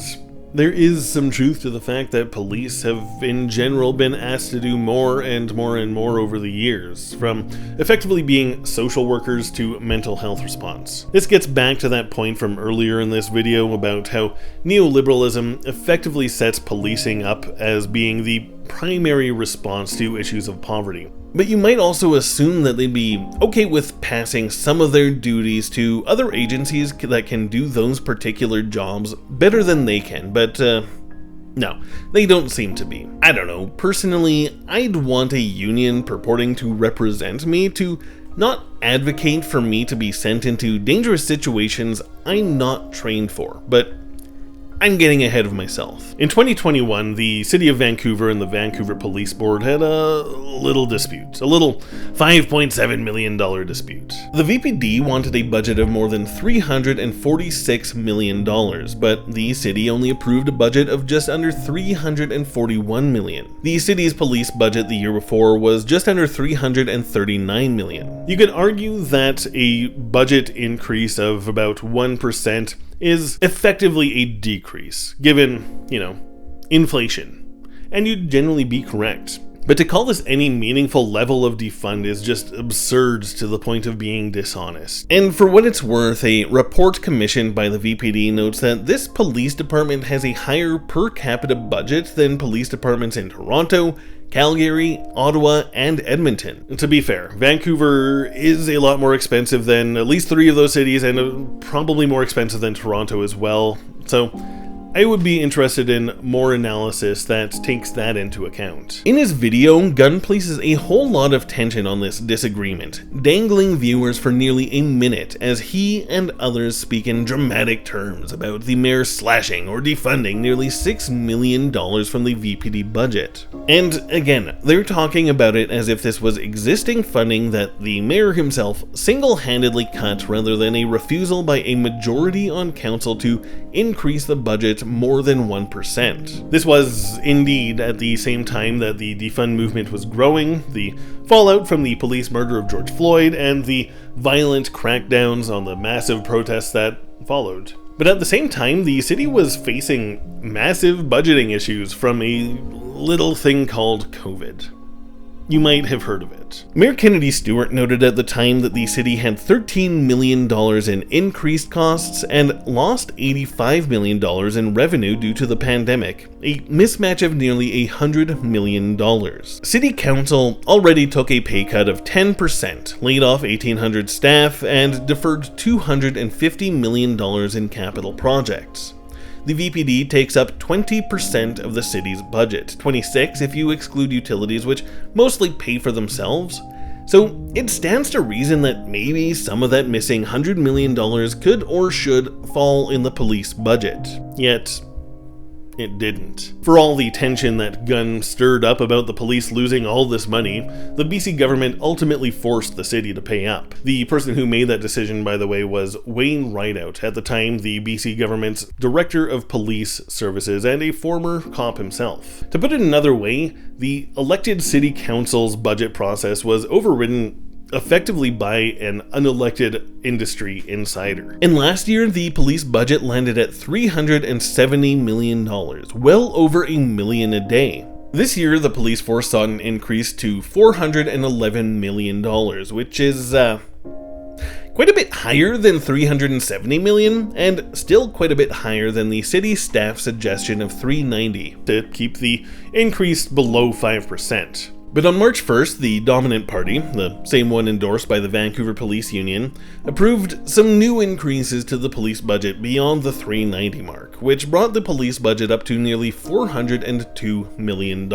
there is some truth to the fact that police have in general been asked to do more and more and more over the years, from effectively being social workers to mental health response. This gets back to that point from earlier in this video about how neoliberalism effectively sets policing up as being the primary response to issues of poverty. But you might also assume that they'd be okay with passing some of their duties to other agencies that can do those particular jobs better than they can, but no, they don't seem to be. I don't know, personally, I'd want a union purporting to represent me to not advocate for me to be sent into dangerous situations I'm not trained for, but I'm getting ahead of myself. In 2021, the City of Vancouver and the Vancouver Police Board had a little dispute, a little $5.7 million dispute. The VPD wanted a budget of more than $346 million, but the city only approved a budget of just under $341 million. The city's police budget the year before was just under $339 million. You could argue that a budget increase of about 1% is effectively a decrease, given, inflation. And you'd generally be correct. But to call this any meaningful level of defund is just absurd to the point of being dishonest. And for what it's worth, a report commissioned by the VPD notes that this police department has a higher per capita budget than police departments in Toronto, Calgary, Ottawa, and Edmonton. To be fair, Vancouver is a lot more expensive than at least 3 of those cities, and probably more expensive than Toronto as well, so I would be interested in more analysis that takes that into account. In his video, Gunn places a whole lot of tension on this disagreement, dangling viewers for nearly a minute as he and others speak in dramatic terms about the mayor slashing or defunding nearly $6 million from the VPD budget. And again, they're talking about it as if this was existing funding that the mayor himself single-handedly cut rather than a refusal by a majority on council to increase the budget more than 1%. This was indeed at the same time that the defund movement was growing, the fallout from the police murder of George Floyd, and the violent crackdowns on the massive protests that followed. But at the same time, the city was facing massive budgeting issues from a little thing called COVID. You might have heard of it. Mayor Kennedy Stewart noted at the time that the city had $13 million in increased costs and lost $85 million in revenue due to the pandemic, a mismatch of nearly $100 million. City Council already took a pay cut of 10%, laid off 1,800 staff, and deferred $250 million in capital projects. The VPD takes up 20% of the city's budget, 26% if you exclude utilities, which mostly pay for themselves. So it stands to reason that maybe some of that missing $100 million could or should fall in the police budget. Yet, it didn't. For all the tension that Gunn stirred up about the police losing all this money, the BC government ultimately forced the city to pay up. The person who made that decision, by the way, was Wayne Rideout, at the time the BC government's Director of Police Services and a former cop himself. To put it another way, the elected city council's budget process was overridden effectively by an unelected industry insider. And last year, the police budget landed at $370 million, well over $1 million a day. This year, the police force saw an increase to $411 million, which is quite a bit higher than $370 million, and still quite a bit higher than the city staff suggestion of $390 to keep the increase below 5%. But on March 1st, the dominant party, the same one endorsed by the Vancouver Police Union, approved some new increases to the police budget beyond the $390 mark, which brought the police budget up to nearly $402 million.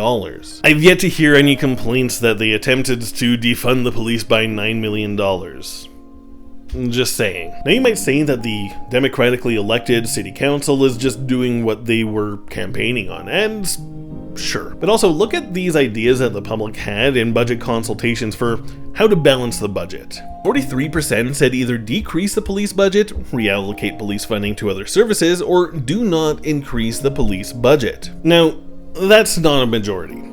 I've yet to hear any complaints that they attempted to defund the police by $9 million. Just saying. Now you might say that the democratically elected city council is just doing what they were campaigning on, and sure. But also look at these ideas that the public had in budget consultations for how to balance the budget. 43% said either decrease the police budget, reallocate police funding to other services, or do not increase the police budget. Now, that's not a majority.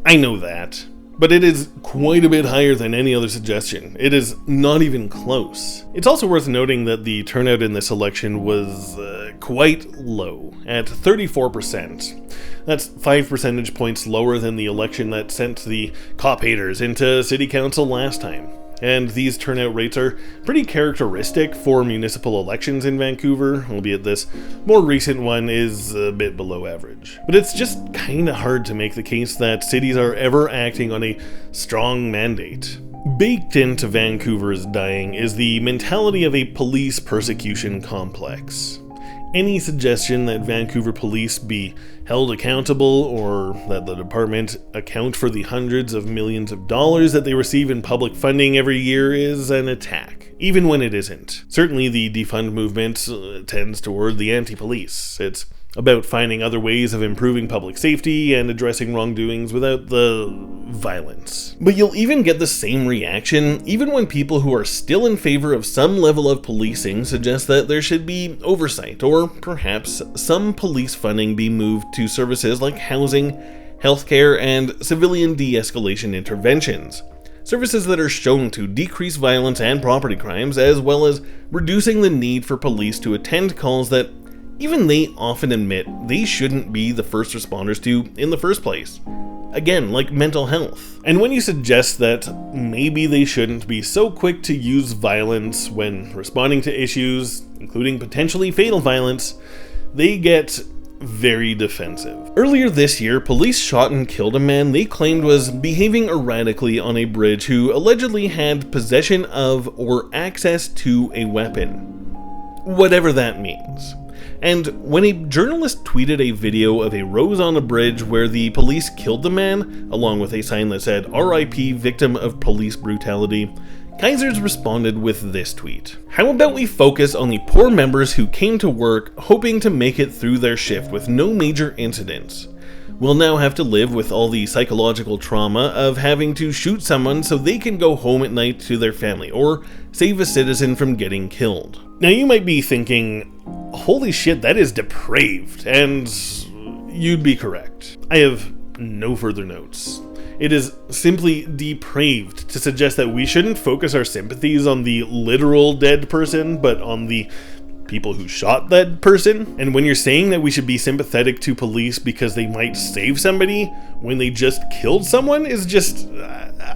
I know that. But it is quite a bit higher than any other suggestion. It is not even close. It's also worth noting that the turnout in this election was quite low, at 34%. That's 5 percentage points lower than the election that sent the cop haters into city council last time. And these turnout rates are pretty characteristic for municipal elections in Vancouver, albeit this more recent one is a bit below average. But it's just kinda hard to make the case that cities are ever acting on a strong mandate. Baked into Vancouver's Dying is the mentality of a police persecution complex. Any suggestion that Vancouver police be held accountable or that the department account for the hundreds of millions of dollars that they receive in public funding every year is an attack, even when it isn't. Certainly the defund movement tends toward the anti-police. It's about finding other ways of improving public safety and addressing wrongdoings without the violence. But you'll even get the same reaction even when people who are still in favor of some level of policing suggest that there should be oversight, or perhaps some police funding be moved to services like housing, healthcare, and civilian de-escalation interventions. Services that are shown to decrease violence and property crimes, as well as reducing the need for police to attend calls that even they often admit they shouldn't be the first responders to in the first place. Again, like mental health. And when you suggest that maybe they shouldn't be so quick to use violence when responding to issues, including potentially fatal violence, they get very defensive. Earlier this year, police shot and killed a man they claimed was behaving erratically on a bridge who allegedly had possession of or access to a weapon. Whatever that means. And when a journalist tweeted a video of a rose on a bridge where the police killed the man, along with a sign that said "RIP victim of police brutality," Keizers responded with this tweet. "How about we focus on the poor members who came to work hoping to make it through their shift with no major incidents? We'll now have to live with all the psychological trauma of having to shoot someone so they can go home at night to their family, or save a citizen from getting killed." Now you might be thinking, holy shit, that is depraved, and you'd be correct. I have no further notes. It is simply depraved to suggest that we shouldn't focus our sympathies on the literal dead person, but on the people who shot that person. And when you're saying that we should be sympathetic to police because they might save somebody when they just killed someone is just,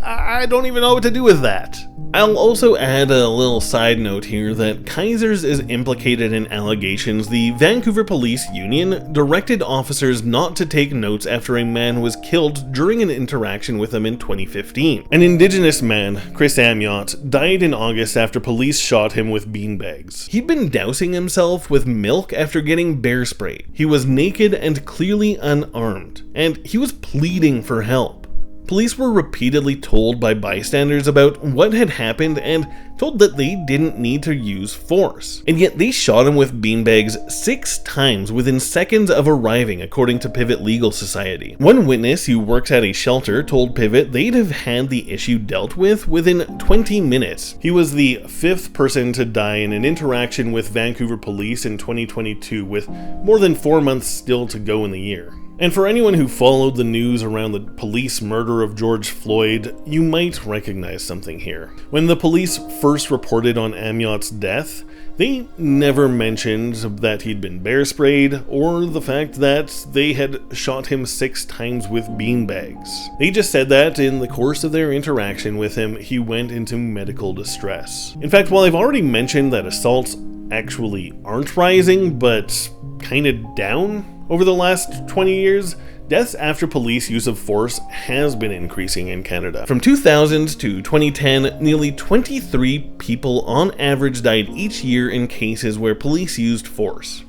I don't even know what to do with that. I'll also add a little side note here that Keizers is implicated in allegations the Vancouver Police Union directed officers not to take notes after a man was killed during an interaction with them in 2015. An Indigenous man, Chris Amyot, died in August after police shot him with beanbags. He'd been dousing himself with milk after getting bear sprayed. He was naked and clearly unarmed, and he was pleading for help. Police were repeatedly told by bystanders about what had happened and told that they didn't need to use force. And yet they shot him with beanbags 6 times within seconds of arriving, according to Pivot Legal Society. One witness who works at a shelter told Pivot they'd have had the issue dealt with within 20 minutes. He was the 5th person to die in an interaction with Vancouver police in 2022, with more than 4 months still to go in the year. And for anyone who followed the news around the police murder of George Floyd, you might recognize something here. When the police first reported on Amyot's death, they never mentioned that he'd been bear sprayed or the fact that they had shot him 6 times with beanbags. They just said that in the course of their interaction with him, he went into medical distress. In fact, while I've already mentioned that assaults actually aren't rising, but kinda down over the last 20 years, deaths after police use of force has been increasing in Canada. From 2000 to 2010, nearly 23 people on average died each year in cases where police used force.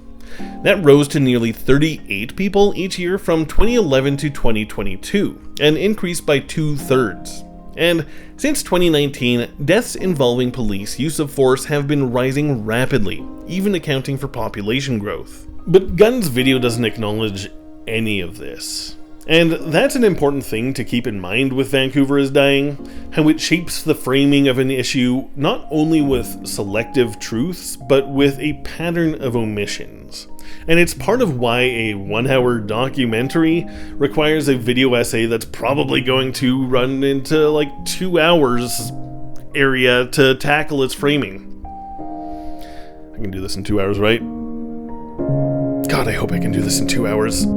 That rose to nearly 38 people each year from 2011 to 2022, an increase by 2/3. And since 2019, deaths involving police use of force have been rising rapidly, even accounting for population growth. But Gunn's video doesn't acknowledge any of this. And that's an important thing to keep in mind with Vancouver is Dying, how it shapes the framing of an issue not only with selective truths, but with a pattern of omissions. And it's part of why a 1-hour documentary requires a video essay that's probably going to run into like 2 hours area to tackle its framing. I can do this in 2 hours, right? God, I hope I can do this in 2 hours.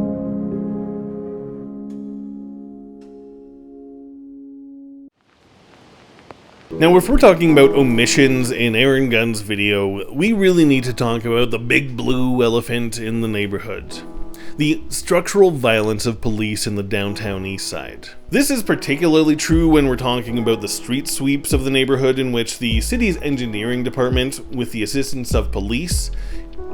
Now, if we're talking about omissions in Aaron Gunn's video, we really need to talk about the big blue elephant in the neighborhood. The structural violence of police in the downtown east side. This is particularly true when we're talking about the street sweeps of the neighborhood, in which the city's engineering department, with the assistance of police,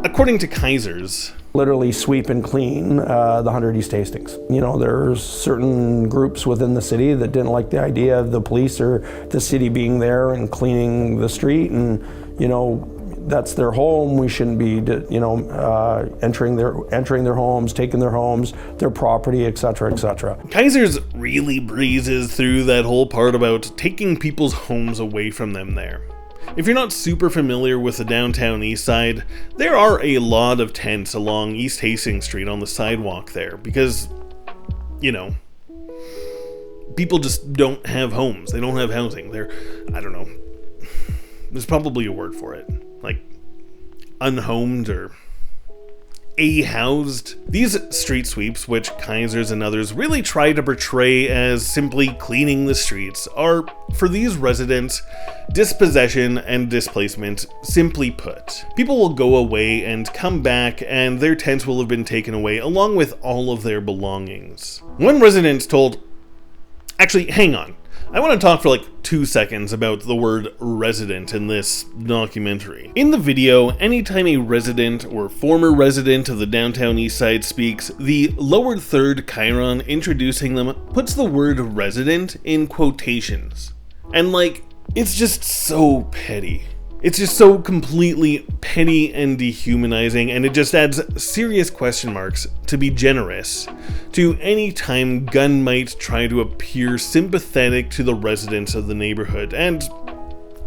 according to Kaiser's, literally sweep and clean the 100 East Hastings. You know, there's certain groups within the city that didn't like the idea of the police or the city being there and cleaning the street, and you know, that's their home. We shouldn't be, you know, entering their homes, taking their homes, their property, etc., etc. Kaiser's really breezes through that whole part about taking people's homes away from them there. If you're not super familiar with the downtown east side, there are a lot of tents along East Hastings Street on the sidewalk there because, you know, people just don't have homes. They don't have housing. They're, I don't know, there's probably a word for it, like unhomed or a-housed. These street sweeps, which Kaiser's and others really try to portray as simply cleaning the streets, are, for these residents, dispossession and displacement. Simply put, people will go away and come back, and their tents will have been taken away along with all of their belongings. One resident told, actually, hang on, I want to talk for like 2 seconds about the word resident in this documentary. In the video, anytime a resident or former resident of the downtown east side speaks, the lower third chyron introducing them puts the word resident in quotations. And like, it's just so petty. It's just so completely petty and dehumanizing, and it just adds serious question marks, to be generous, to any time Gunn might try to appear sympathetic to the residents of the neighborhood. And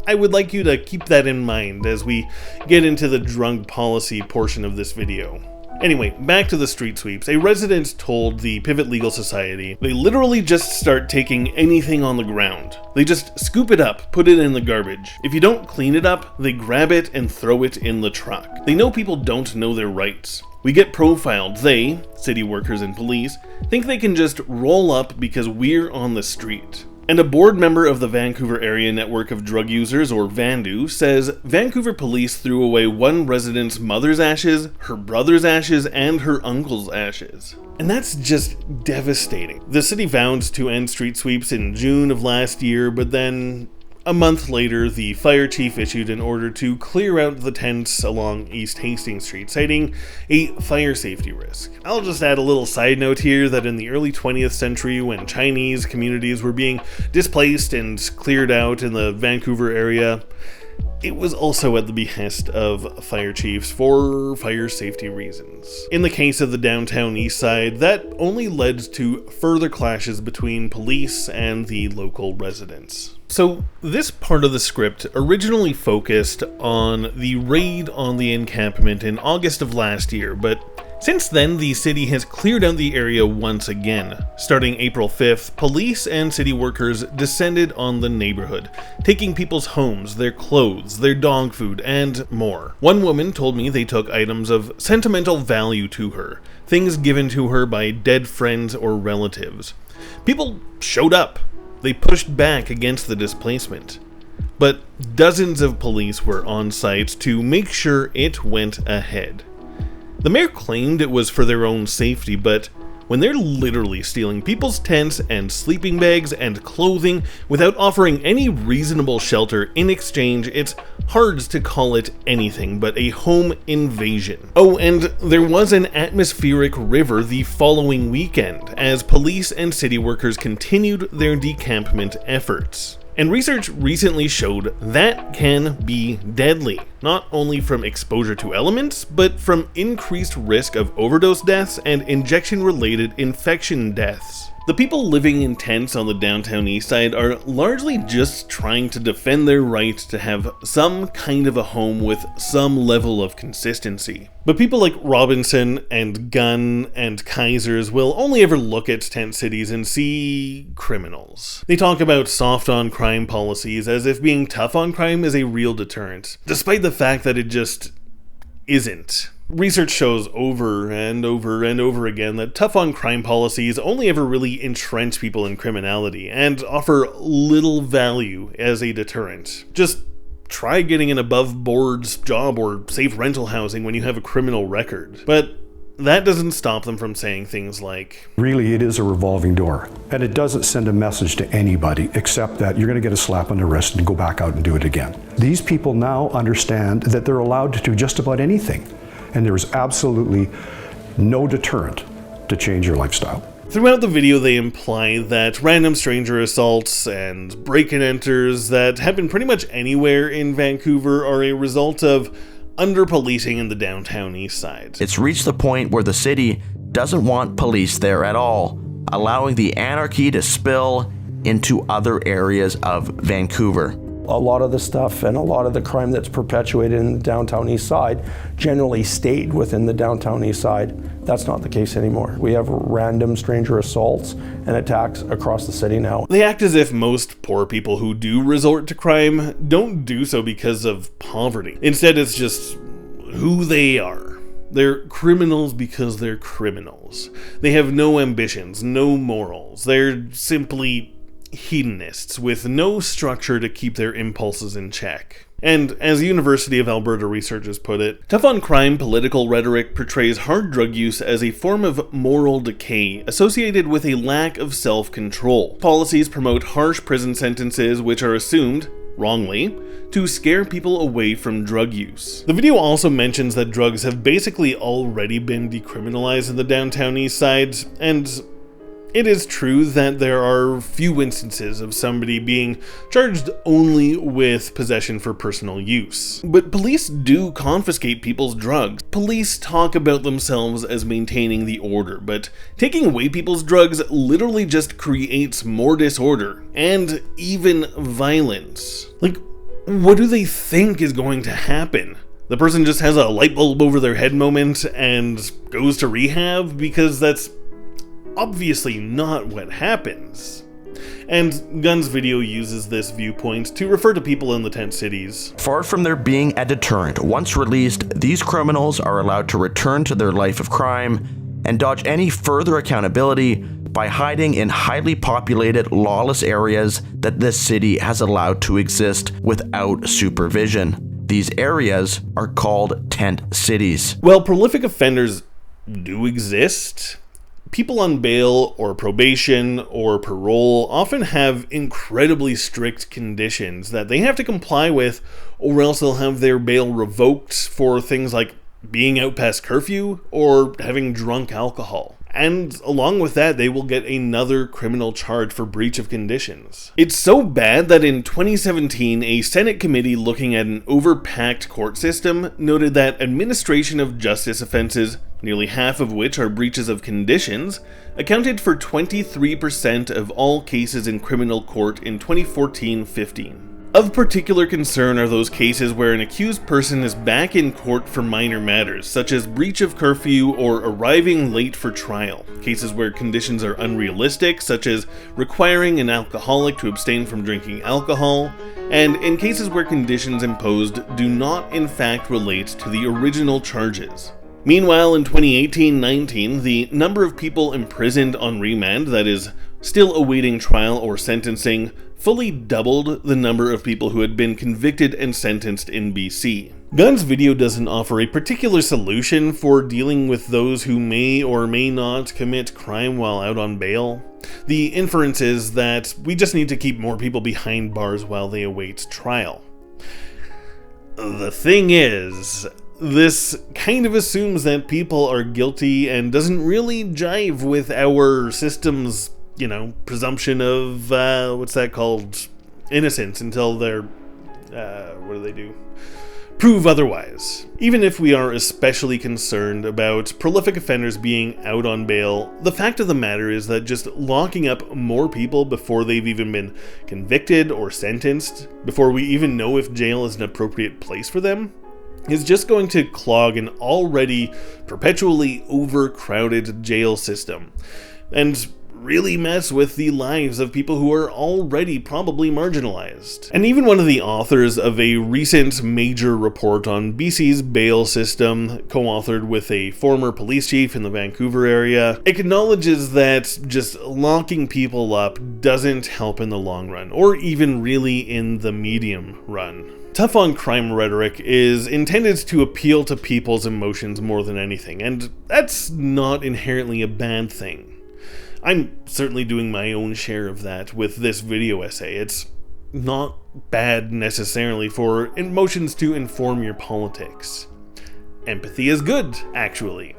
I would like you to keep that in mind as we get into the drug policy portion of this video. Anyway, back to the street sweeps. A resident told the Pivot Legal Society they literally just start taking anything on the ground. They just scoop it up, put it in the garbage. If you don't clean it up, they grab it and throw it in the truck. They know people don't know their rights. We get profiled. They, city workers and police, think they can just roll up because we're on the street. And a board member of the Vancouver Area Network of Drug Users, or VANDU, says Vancouver police threw away one resident's mother's ashes, her brother's ashes, and her uncle's ashes. And that's just devastating. The city vowed to end street sweeps in June of last year, but then a month later, the fire chief issued an order to clear out the tents along East Hastings Street, citing a fire safety risk. I'll just add a little side note here that in the early 20th century, when Chinese communities were being displaced and cleared out in the Vancouver area, it was also at the behest of fire chiefs for fire safety reasons. In the case of the downtown east side, that only led to further clashes between police and the local residents. So this part of the script originally focused on the raid on the encampment in August of last year, but since then, the city has cleared out the area once again. Starting April 5th, police and city workers descended on the neighborhood, taking people's homes, their clothes, their dog food, and more. One woman told me they took items of sentimental value to her, things given to her by dead friends or relatives. People showed up. They pushed back against the displacement. But dozens of police were on site to make sure it went ahead. The mayor claimed it was for their own safety, but when they're literally stealing people's tents and sleeping bags and clothing without offering any reasonable shelter in exchange, it's hard to call it anything but a home invasion. Oh, and there was an atmospheric river the following weekend as police and city workers continued their decampment efforts. And research recently showed that can be deadly, not only from exposure to elements, but from increased risk of overdose deaths and injection-related infection deaths. The people living in tents on the downtown east side are largely just trying to defend their right to have some kind of a home with some level of consistency. But people like Robinson and Gunn and Kaisers will only ever look at tent cities and see criminals. They talk about soft on crime policies as if being tough on crime is a real deterrent, despite the fact that it just isn't. Research shows over and over and over again that tough on crime policies only ever really entrench people in criminality and offer little value as a deterrent. Just try getting an above board job or safe rental housing when you have a criminal record. But that doesn't stop them from saying things like, really, it is a revolving door, and it doesn't send a message to anybody except that you're going to get a slap on the wrist and go back out and do it again. These people now understand that they're allowed to do just about anything. And there is absolutely no deterrent to change your lifestyle. Throughout the video, they imply that random stranger assaults and break-and-enters that happen pretty much anywhere in Vancouver are a result of under-policing in the downtown east side. It's reached the point where the city doesn't want police there at all, allowing the anarchy to spill into other areas of Vancouver. A lot of the stuff and a lot of the crime that's perpetuated in the downtown east side generally stayed within the downtown east side. That's not the case anymore. We have random stranger assaults and attacks across the city now. They act as if most poor people who do resort to crime don't do so because of poverty. Instead, it's just who they are. They're criminals because they're criminals. They have no ambitions, no morals. They're simply hedonists with no structure to keep their impulses in check. And as University of Alberta researchers put it, tough on crime political rhetoric portrays hard drug use as a form of moral decay associated with a lack of self-control. Policies promote harsh prison sentences which are assumed, wrongly, to scare people away from drug use. The video also mentions that drugs have basically already been decriminalized in the downtown east side, and it is true that there are few instances of somebody being charged only with possession for personal use. But police do confiscate people's drugs. Police talk about themselves as maintaining the order, but taking away people's drugs literally just creates more disorder and even violence. Like, what do they think is going to happen? The person just has a light bulb over their head moment and goes to rehab? Because that's obviously not what happens. And Gunn's video uses this viewpoint to refer to people in the tent cities. Far from there being a deterrent, once released, these criminals are allowed to return to their life of crime and dodge any further accountability by hiding in highly populated, lawless areas that this city has allowed to exist without supervision. These areas are called tent cities. While prolific offenders do exist, people on bail or probation or parole often have incredibly strict conditions that they have to comply with, or else they'll have their bail revoked for things like being out past curfew or having drunk alcohol. And along with that, they will get another criminal charge for breach of conditions. It's so bad that in 2017, a Senate committee looking at an overpacked court system noted that administration of justice offenses, nearly half of which are breaches of conditions, accounted for 23% of all cases in criminal court in 2014-15. Of particular concern are those cases where an accused person is back in court for minor matters, such as breach of curfew or arriving late for trial, cases where conditions are unrealistic, such as requiring an alcoholic to abstain from drinking alcohol, and in cases where conditions imposed do not in fact relate to the original charges. Meanwhile, in 2018-19, the number of people imprisoned on remand, that is, still awaiting trial or sentencing, fully doubled the number of people who had been convicted and sentenced in BC. Gunn's video doesn't offer a particular solution for dealing with those who may or may not commit crime while out on bail. The inference is that we just need to keep more people behind bars while they await trial. The thing is, this kind of assumes that people are guilty and doesn't really jive with our system's, presumption of, innocence until they're, what do they do? prove otherwise. Even if we are especially concerned about prolific offenders being out on bail, the fact of the matter is that just locking up more people before they've even been convicted or sentenced, before we even know if jail is an appropriate place for them, is just going to clog an already perpetually overcrowded jail system, and really mess with the lives of people who are already probably marginalized. And even one of the authors of a recent major report on BC's bail system, co-authored with a former police chief in the Vancouver area, acknowledges that just locking people up doesn't help in the long run, or even really in the medium run. Tough on crime rhetoric is intended to appeal to people's emotions more than anything, and that's not inherently a bad thing. I'm certainly doing my own share of that with this video essay. It's not bad necessarily for emotions to inform your politics. Empathy is good, actually.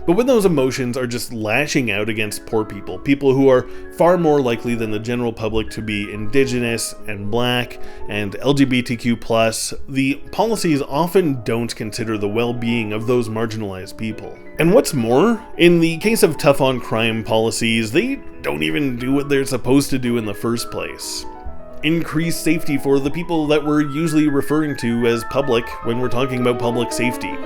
But when those emotions are just lashing out against poor people, people who are far more likely than the general public to be Indigenous and Black and LGBTQ+, the policies often don't consider the well-being of those marginalized people. And what's more, in the case of tough on crime policies, they don't even do what they're supposed to do in the first place. Increase safety for the people that we're usually referring to as public when we're talking about public safety.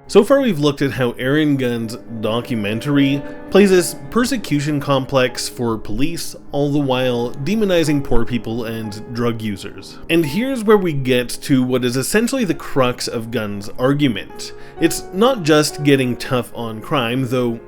So far we've looked at how Aaron Gunn's documentary plays this persecution complex for police, all the while demonizing poor people and drug users. And here's where we get to what is essentially the crux of Gunn's argument. It's not just getting tough on crime, though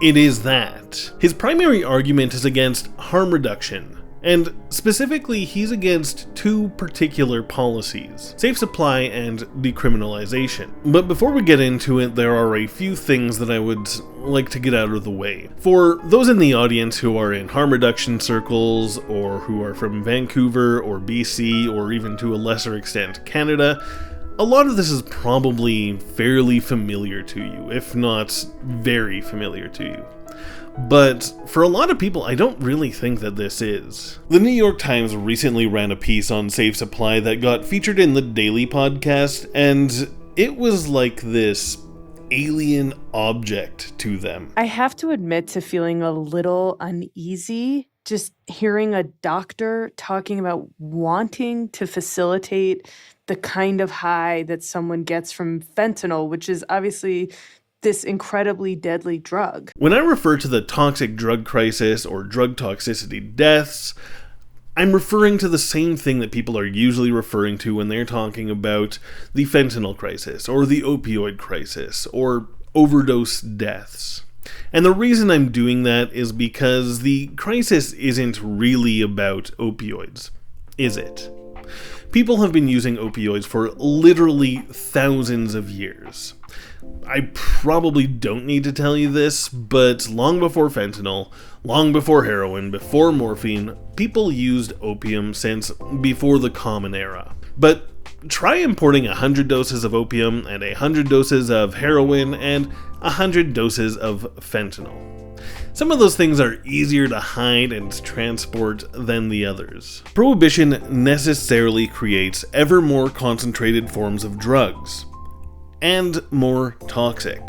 it is that. His primary argument is against harm reduction. And specifically, he's against two particular policies: safe supply and decriminalization. But before we get into it, there are a few things that I would like to get out of the way. For those in the audience who are in harm reduction circles, or who are from Vancouver or BC, or even to a lesser extent Canada, a lot of this is probably fairly familiar to you, if not very familiar to you. But for a lot of people, I don't really think that this is. The New York Times recently ran a piece on safe supply that got featured in the Daily podcast, and it was like this alien object to them. I have to admit to feeling a little uneasy just hearing a doctor talking about wanting to facilitate the kind of high that someone gets from fentanyl, which is obviously this incredibly deadly drug. When I refer to the toxic drug crisis or drug toxicity deaths, I'm referring to the same thing that people are usually referring to when they're talking about the fentanyl crisis or the opioid crisis or overdose deaths. And the reason I'm doing that is because the crisis isn't really about opioids, is it? People have been using opioids for literally thousands of years. I probably don't need to tell you this, but long before fentanyl, long before heroin, before morphine, people used opium since before the Common Era. But try importing 100 doses of opium and 100 doses of heroin and 100 doses of fentanyl. Some of those things are easier to hide and transport than the others. Prohibition necessarily creates ever more concentrated forms of drugs, and more toxic.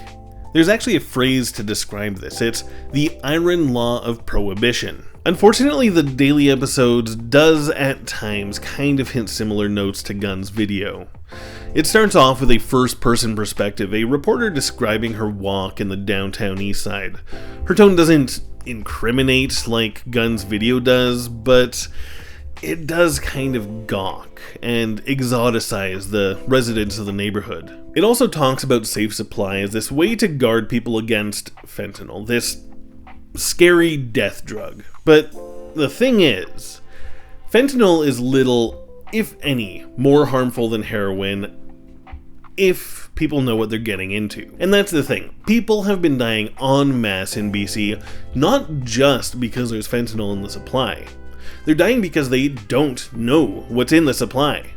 There's actually a phrase to describe this. It's the iron law of prohibition. Unfortunately, the daily episodes does at times kind of hint similar notes to Gunn's video. It starts off with a first-person perspective, a reporter describing her walk in the downtown east side. Her tone doesn't incriminate like Gunn's video does, but it does kind of gawk and exoticize the residents of the neighborhood. It also talks about safe supply as this way to guard people against fentanyl, this scary death drug. But the thing is, Fentanyl is little, if any, more harmful than heroin if people know what they're getting into. And that's the thing. People have been dying en masse in BC, not just because there's fentanyl in the supply. They're dying because they don't know what's in the supply.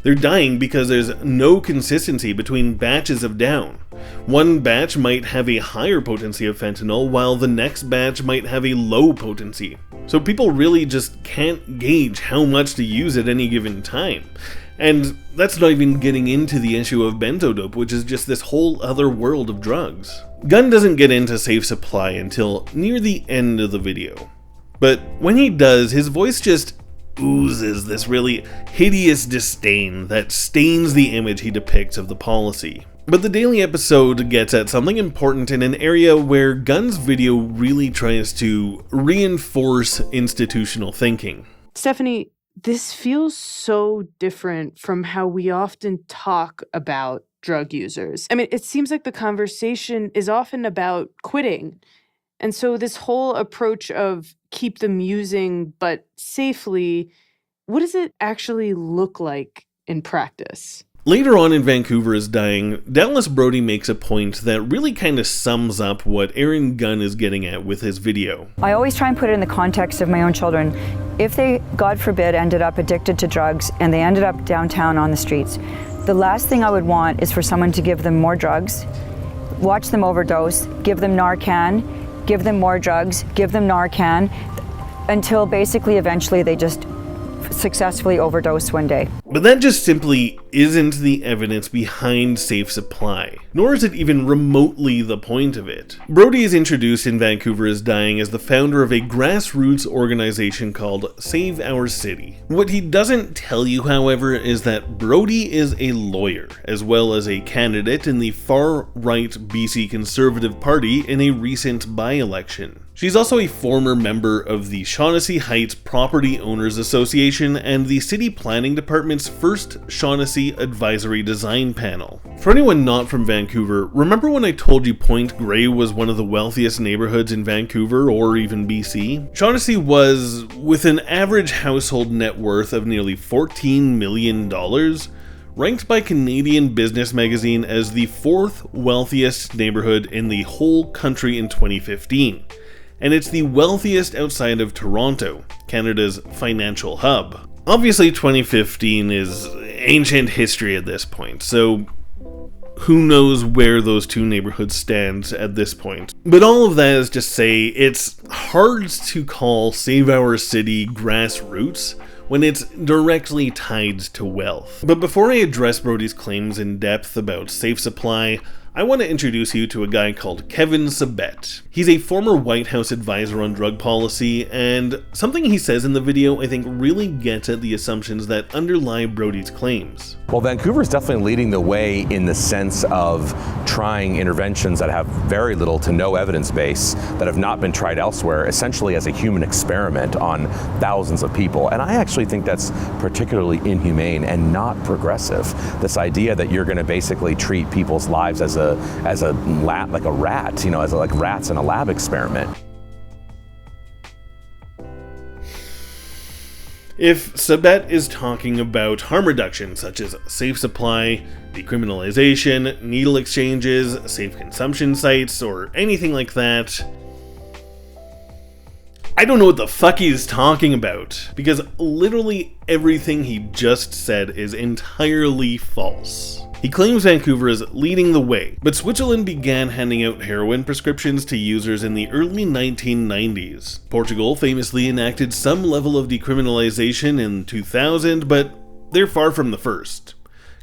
They're dying because there's no consistency between batches of down. One batch might have a higher potency of fentanyl, while the next batch might have a low potency. So people really just can't gauge how much to use at any given time. And that's not even getting into the issue of benzodope, which is just this whole other world of drugs. Gunn doesn't get into safe supply until near the end of the video. But when he does, his voice just oozes this really hideous disdain that stains the image he depicts of the policy. But the daily episode gets at something important in an area where Gunn's video really tries to reinforce institutional thinking. Stephanie, this feels so different from how we often talk about drug users. I mean, it seems like the conversation is often about quitting. And so this whole approach of keep them using but safely, what does it actually look like in practice? Later on in Vancouver Dying, Dallas Brody makes a point that really kind of sums up what Aaron Gunn is getting at with his video. I always try and put it in the context of my own children. If they, God forbid, ended up addicted to drugs and they ended up downtown on the streets, the last thing I would want is for someone to give them more drugs, watch them overdose, give them Narcan, give them more drugs, give them Narcan, until basically eventually they just successfully overdose one day. But that just simply isn't the evidence behind safe supply, nor is it even remotely the point of it. Brody is introduced in Vancouver Dying as the founder of a grassroots organization called Save Our City. What he doesn't tell you, however, is that Brody is a lawyer, as well as a candidate in the far-right BC Conservative Party in a recent by-election. She's also a former member of the Shaughnessy Heights Property Owners Association and the City Planning Department's first Shaughnessy Advisory Design Panel. For anyone not from Vancouver, remember when I told you Point Grey was one of the wealthiest neighborhoods in Vancouver or even BC? Shaughnessy was, with an average household net worth of nearly $14 million, ranked by Canadian Business Magazine as the fourth wealthiest neighborhood in the whole country in 2015. And it's the wealthiest outside of Toronto, Canada's financial hub. Obviously 2015 is ancient history at this point, so who knows where those two neighborhoods stand at this point. But all of that is just say it's hard to call Save Our City grassroots when it's directly tied to wealth. But before I address Brody's claims in depth about safe supply, I want to introduce you to a guy called Kevin Sabet. He's a former White House advisor on drug policy, and something he says in the video I think really gets at the assumptions that underlie Brody's claims. Well, Vancouver is definitely leading the way in the sense of trying interventions that have very little to no evidence base, that have not been tried elsewhere, essentially as a human experiment on thousands of people. And I actually think that's particularly inhumane and not progressive. This idea that you're going to basically treat people's lives as a lab, like a rat, like rats in a lab experiment. If Sabet is talking about harm reduction, such as safe supply, decriminalization, needle exchanges, safe consumption sites, or anything like that, I don't know what the fuck he's talking about, because literally everything he just said is entirely false. He claims Vancouver is leading the way, but Switzerland began handing out heroin prescriptions to users in the early 1990s. Portugal famously enacted some level of decriminalization in 2000, but they're far from the first.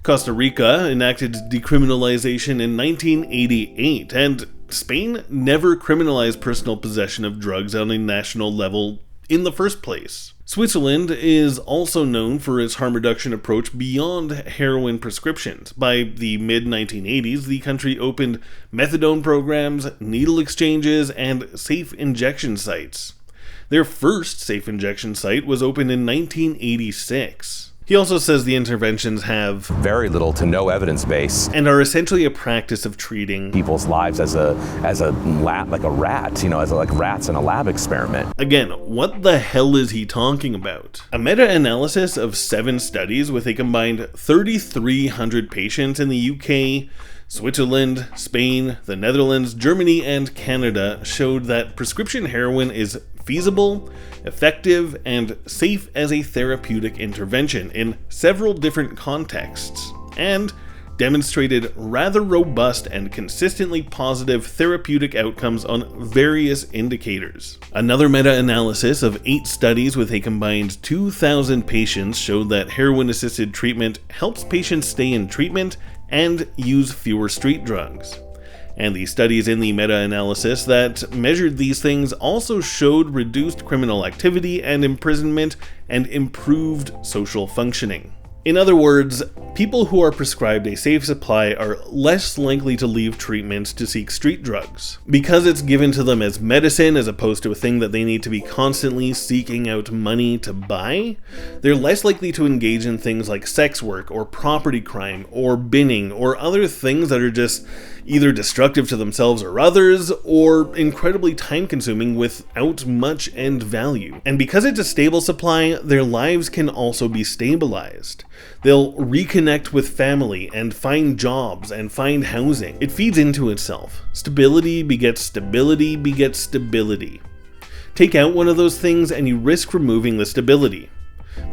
Costa Rica enacted decriminalization in 1988, and Spain never criminalized personal possession of drugs on a national level in the first place. Switzerland is also known for its harm reduction approach beyond heroin prescriptions. By the mid-1980s, the country opened methadone programs, needle exchanges, and safe injection sites. Their first safe injection site was opened in 1986. He also says the interventions have very little to no evidence base and are essentially a practice of treating people's lives as a lab, like a rat, like rats in a lab experiment. Again, what the hell is he talking about? A meta-analysis of 7 studies with a combined 3,300 patients in the UK, Switzerland, Spain, the Netherlands, Germany, and Canada showed that prescription heroin is feasible, effective, and safe as a therapeutic intervention in several different contexts, and demonstrated rather robust and consistently positive therapeutic outcomes on various indicators. Another meta-analysis of 8 studies with a combined 2,000 patients showed that heroin-assisted treatment helps patients stay in treatment and use fewer street drugs. And the studies in the meta-analysis that measured these things also showed reduced criminal activity and imprisonment and improved social functioning. In other words, people who are prescribed a safe supply are less likely to leave treatment to seek street drugs. Because it's given to them as medicine as opposed to a thing that they need to be constantly seeking out money to buy, they're less likely to engage in things like sex work or property crime or binning or other things that are just either destructive to themselves or others, or incredibly time-consuming without much end value. And because it's a stable supply, their lives can also be stabilized. They'll reconnect with family and find jobs and find housing. It feeds into itself. Stability begets stability begets stability. Take out one of those things and you risk removing the stability.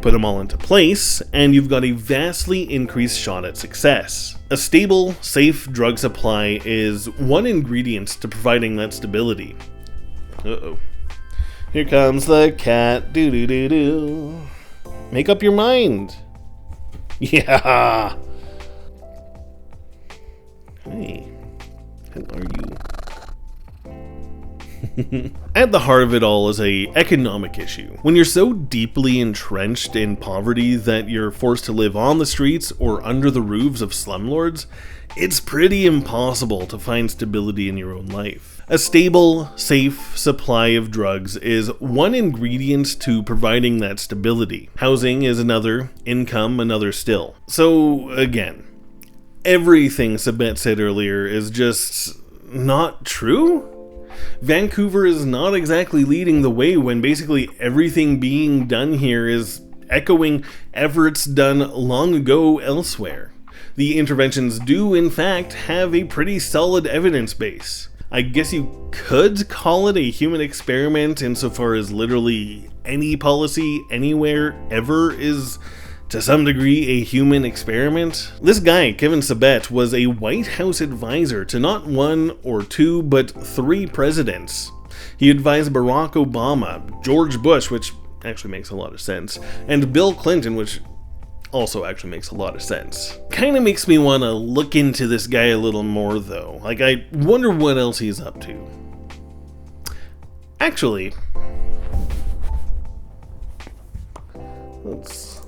Put them all into place, and you've got a vastly increased shot at success. A stable, safe drug supply is one ingredient to providing that stability. Uh-oh. Here comes the cat. Do-do-do-do. Make up your mind. Yeah. Hey. How are you? At the heart of it all is a economic issue. When you're so deeply entrenched in poverty that you're forced to live on the streets or under the roofs of slumlords, it's pretty impossible to find stability in your own life. A stable, safe supply of drugs is one ingredient to providing that stability. Housing is another, income another still. So again, everything Sabet said earlier is just not true? Vancouver is not exactly leading the way when basically everything being done here is echoing efforts done long ago elsewhere. The interventions do, in fact, have a pretty solid evidence base. I guess you could call it a human experiment insofar as literally any policy anywhere ever is to some degree a human experiment. This guy, Kevin Sabet, was a White House advisor to not 1 or 2, but 3 presidents. He advised Barack Obama, George Bush, which actually makes a lot of sense, and Bill Clinton, which also actually makes a lot of sense. Kinda makes me wanna look into this guy a little more though. Like, I wonder what else he's up to. Actually, let's...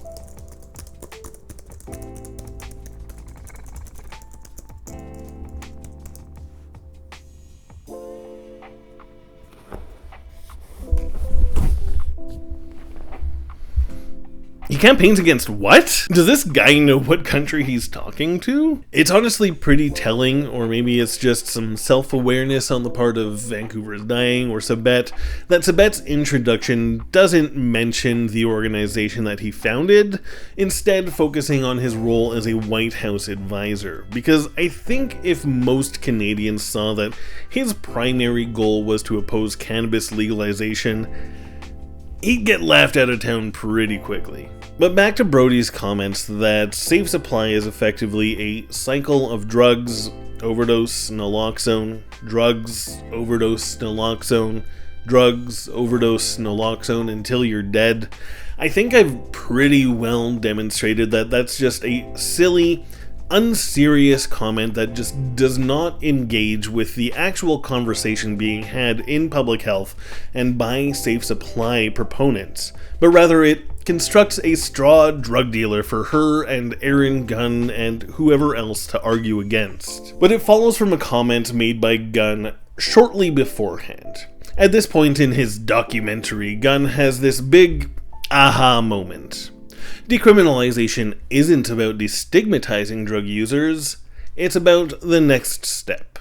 He campaigns against what? Does this guy know what country he's talking to? It's honestly pretty telling, or maybe it's just some self-awareness on the part of Vancouver Dying or Sabet, that Sabet's introduction doesn't mention the organization that he founded, instead focusing on his role as a White House advisor. Because I think if most Canadians saw that his primary goal was to oppose cannabis legalization, he'd get laughed out of town pretty quickly. But back to Brody's comments that safe supply is effectively a cycle of drugs, overdose, naloxone, drugs, overdose, naloxone, drugs, overdose, naloxone until you're dead. I think I've pretty well demonstrated that that's just a silly, unserious comment that just does not engage with the actual conversation being had in public health and by safe supply proponents, but rather it constructs a straw drug dealer for her and Aaron Gunn and whoever else to argue against. But it follows from a comment made by Gunn shortly beforehand. At this point in his documentary, Gunn has this big aha moment. Decriminalization isn't about destigmatizing drug users, it's about the next step: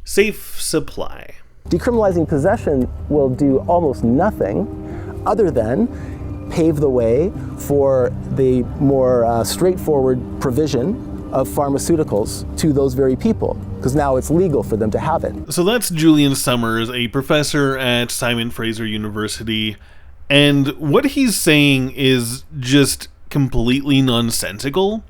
safe supply. Decriminalizing possession will do almost nothing other than pave the way for the more straightforward provision of pharmaceuticals to those very people, because now it's legal for them to have it. So that's Julian Summers, a professor at Simon Fraser University, and what he's saying is just completely nonsensical.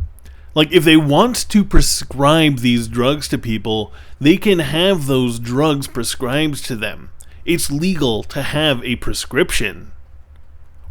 Like, if they want to prescribe these drugs to people, they can have those drugs prescribed to them. It's legal to have a prescription.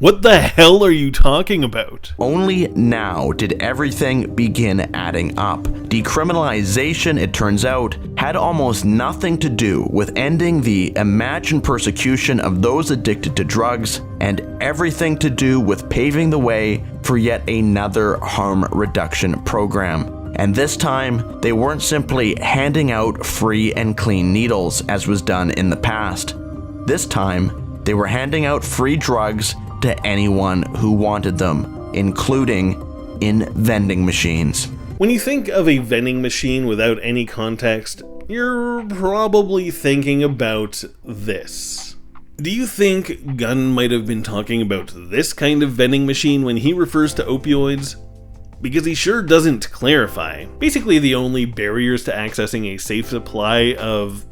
What the hell are you talking about? Only now did everything begin adding up. Decriminalization, it turns out, had almost nothing to do with ending the imagined persecution of those addicted to drugs, and everything to do with paving the way for yet another harm reduction program. And this time, they weren't simply handing out free and clean needles as was done in the past. This time, they were handing out free drugs to anyone who wanted them, including in vending machines. When you think of a vending machine without any context, you're probably thinking about this. Do you think Gunn might have been talking about this kind of vending machine when he refers to opioids? Because he sure doesn't clarify. Basically, the only barriers to accessing a safe supply of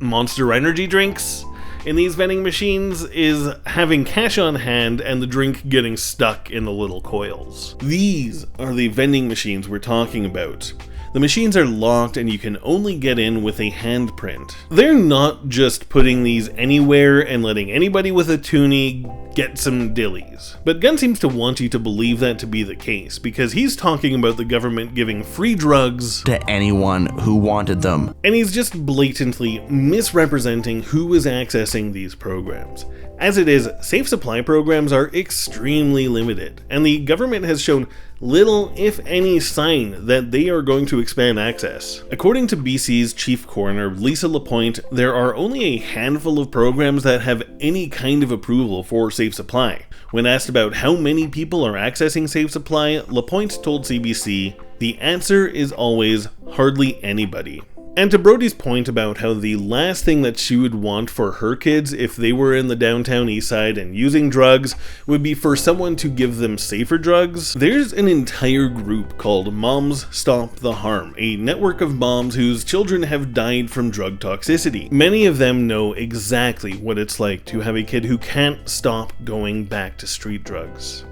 Monster energy drinks in these vending machines is having cash on hand and the drink getting stuck in the little coils. These are the vending machines we're talking about. The machines are locked and you can only get in with a handprint. They're not just putting these anywhere and letting anybody with a toonie get some dillies. But Gunn seems to want you to believe that to be the case, because he's talking about the government giving free drugs to anyone who wanted them. And he's just blatantly misrepresenting who is accessing these programs. As it is, safe supply programs are extremely limited, and the government has shown little, if any, sign that they are going to expand access. According to BC's Chief Coroner Lisa Lapointe, there are only a handful of programs that have any kind of approval for safe supply. When asked about how many people are accessing safe supply, Lapointe told CBC, the answer is always hardly anybody. And to Brody's point about how the last thing that she would want for her kids if they were in the downtown east side and using drugs would be for someone to give them safer drugs, there's an entire group called Moms Stop the Harm, a network of moms whose children have died from drug toxicity. Many of them know exactly what it's like to have a kid who can't stop going back to street drugs.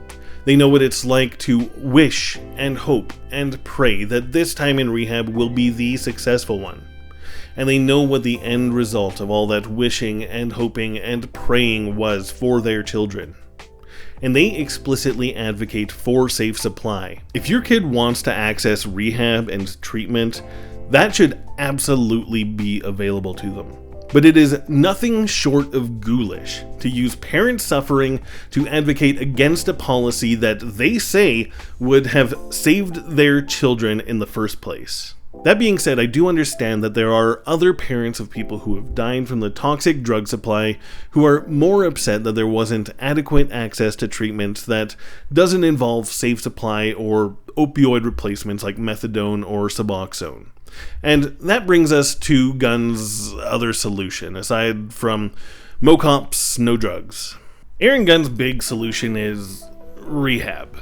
They know what it's like to wish and hope and pray that this time in rehab will be the successful one. And they know what the end result of all that wishing and hoping and praying was for their children. And they explicitly advocate for safe supply. If your kid wants to access rehab and treatment, that should absolutely be available to them. But it is nothing short of ghoulish to use parent suffering to advocate against a policy that they say would have saved their children in the first place. That being said, I do understand that there are other parents of people who have died from the toxic drug supply who are more upset that there wasn't adequate access to treatment that doesn't involve safe supply or opioid replacements like methadone or Suboxone. And that brings us to Gunn's other solution, aside from mo cops, no drugs. Aaron Gunn's big solution is rehab.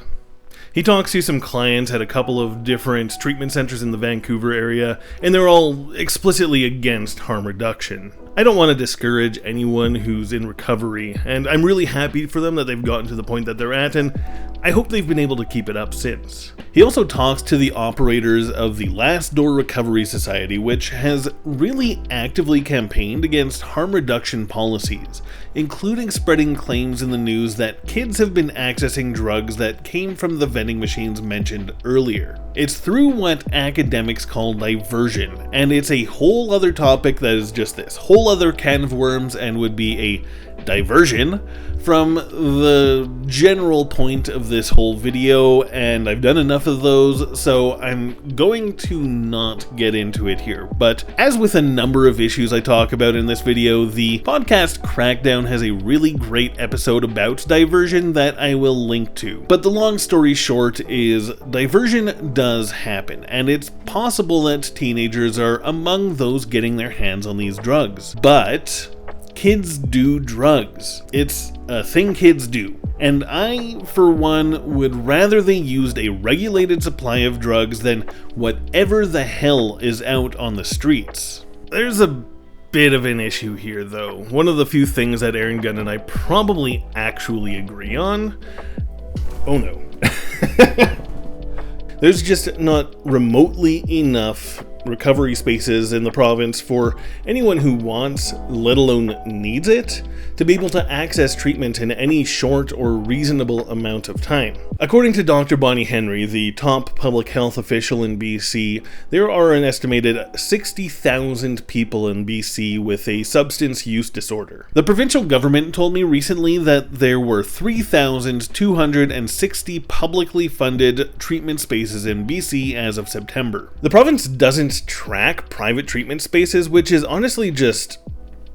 He talks to some clients at a couple of different treatment centers in the Vancouver area, and they're all explicitly against harm reduction. I don't want to discourage anyone who's in recovery, and I'm really happy for them that they've gotten to the point that they're at, and I hope they've been able to keep it up since. He also talks to the operators of the Last Door Recovery Society, which has really actively campaigned against harm reduction policies, including spreading claims in the news that kids have been accessing drugs that came from the vending machines mentioned earlier. It's through what academics call diversion, and it's a whole other topic that is just this whole other can of worms and would be a diversion from the general point of this whole video, and I've done enough of those, so I'm going to not get into it here. But as with a number of issues I talk about in this video, the podcast Crackdown has a really great episode about diversion that I will link to. But the long story short is diversion does happen, and it's possible that teenagers are among those getting their hands on these drugs. But kids do drugs. It's a thing kids do. And I, for one, would rather they used a regulated supply of drugs than whatever the hell is out on the streets. There's a bit of an issue here, though. One of the few things that Aaron Gunn and I probably actually agree on. Oh no. There's just not remotely enough recovery spaces in the province for anyone who wants, let alone needs it, to be able to access treatment in any short or reasonable amount of time. According to Dr. Bonnie Henry, the top public health official in BC, there are an estimated 60,000 people in BC with a substance use disorder. The provincial government told me recently that there were 3,260 publicly funded treatment spaces in BC as of September. The province doesn't track private treatment spaces, which is honestly just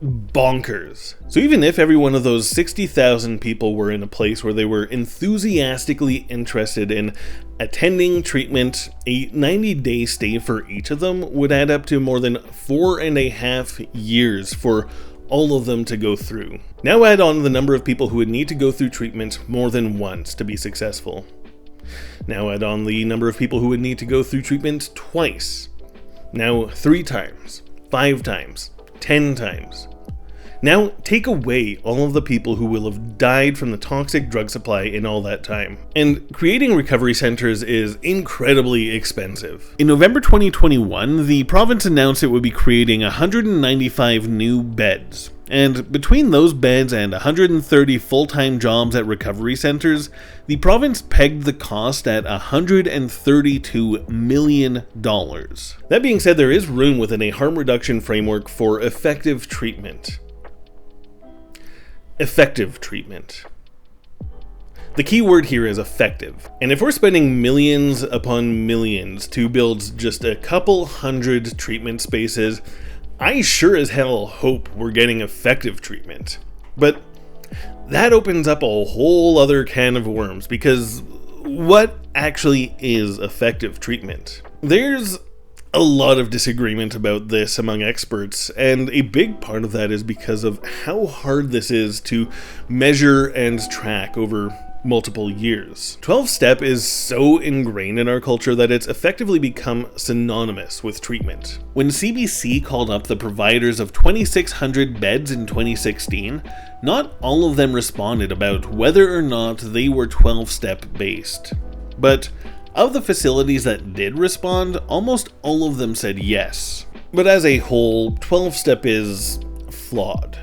bonkers. So even if every one of those 60,000 people were in a place where they were enthusiastically interested in attending treatment, a 90-day stay for each of them would add up to more than 4.5 years for all of them to go through. Now add on the number of people who would need to go through treatment more than once to be successful. Now add on the number of people who would need to go through treatment twice. Now 3 times, 5 times, 10 times. Now take away all of the people who will have died from the toxic drug supply in all that time. And creating recovery centers is incredibly expensive. In November 2021, the province announced it would be creating 195 new beds. And between those beds and 130 full-time jobs at recovery centers, the province pegged the cost at $132 million. That being said, there is room within a harm reduction framework for effective treatment. Effective treatment. The key word here is effective. And if we're spending millions upon millions to build just a couple hundred treatment spaces, I sure as hell hope we're getting effective treatment. But that opens up a whole other can of worms, because what actually is effective treatment? There's a lot of disagreement about this among experts, and a big part of that is because of how hard this is to measure and track over multiple years. 12-step is so ingrained in our culture that it's effectively become synonymous with treatment. When CBC called up the providers of 2,600 beds in 2016, not all of them responded about whether or not they were 12-step based. But of the facilities that did respond, almost all of them said yes. But as a whole, 12-step is flawed.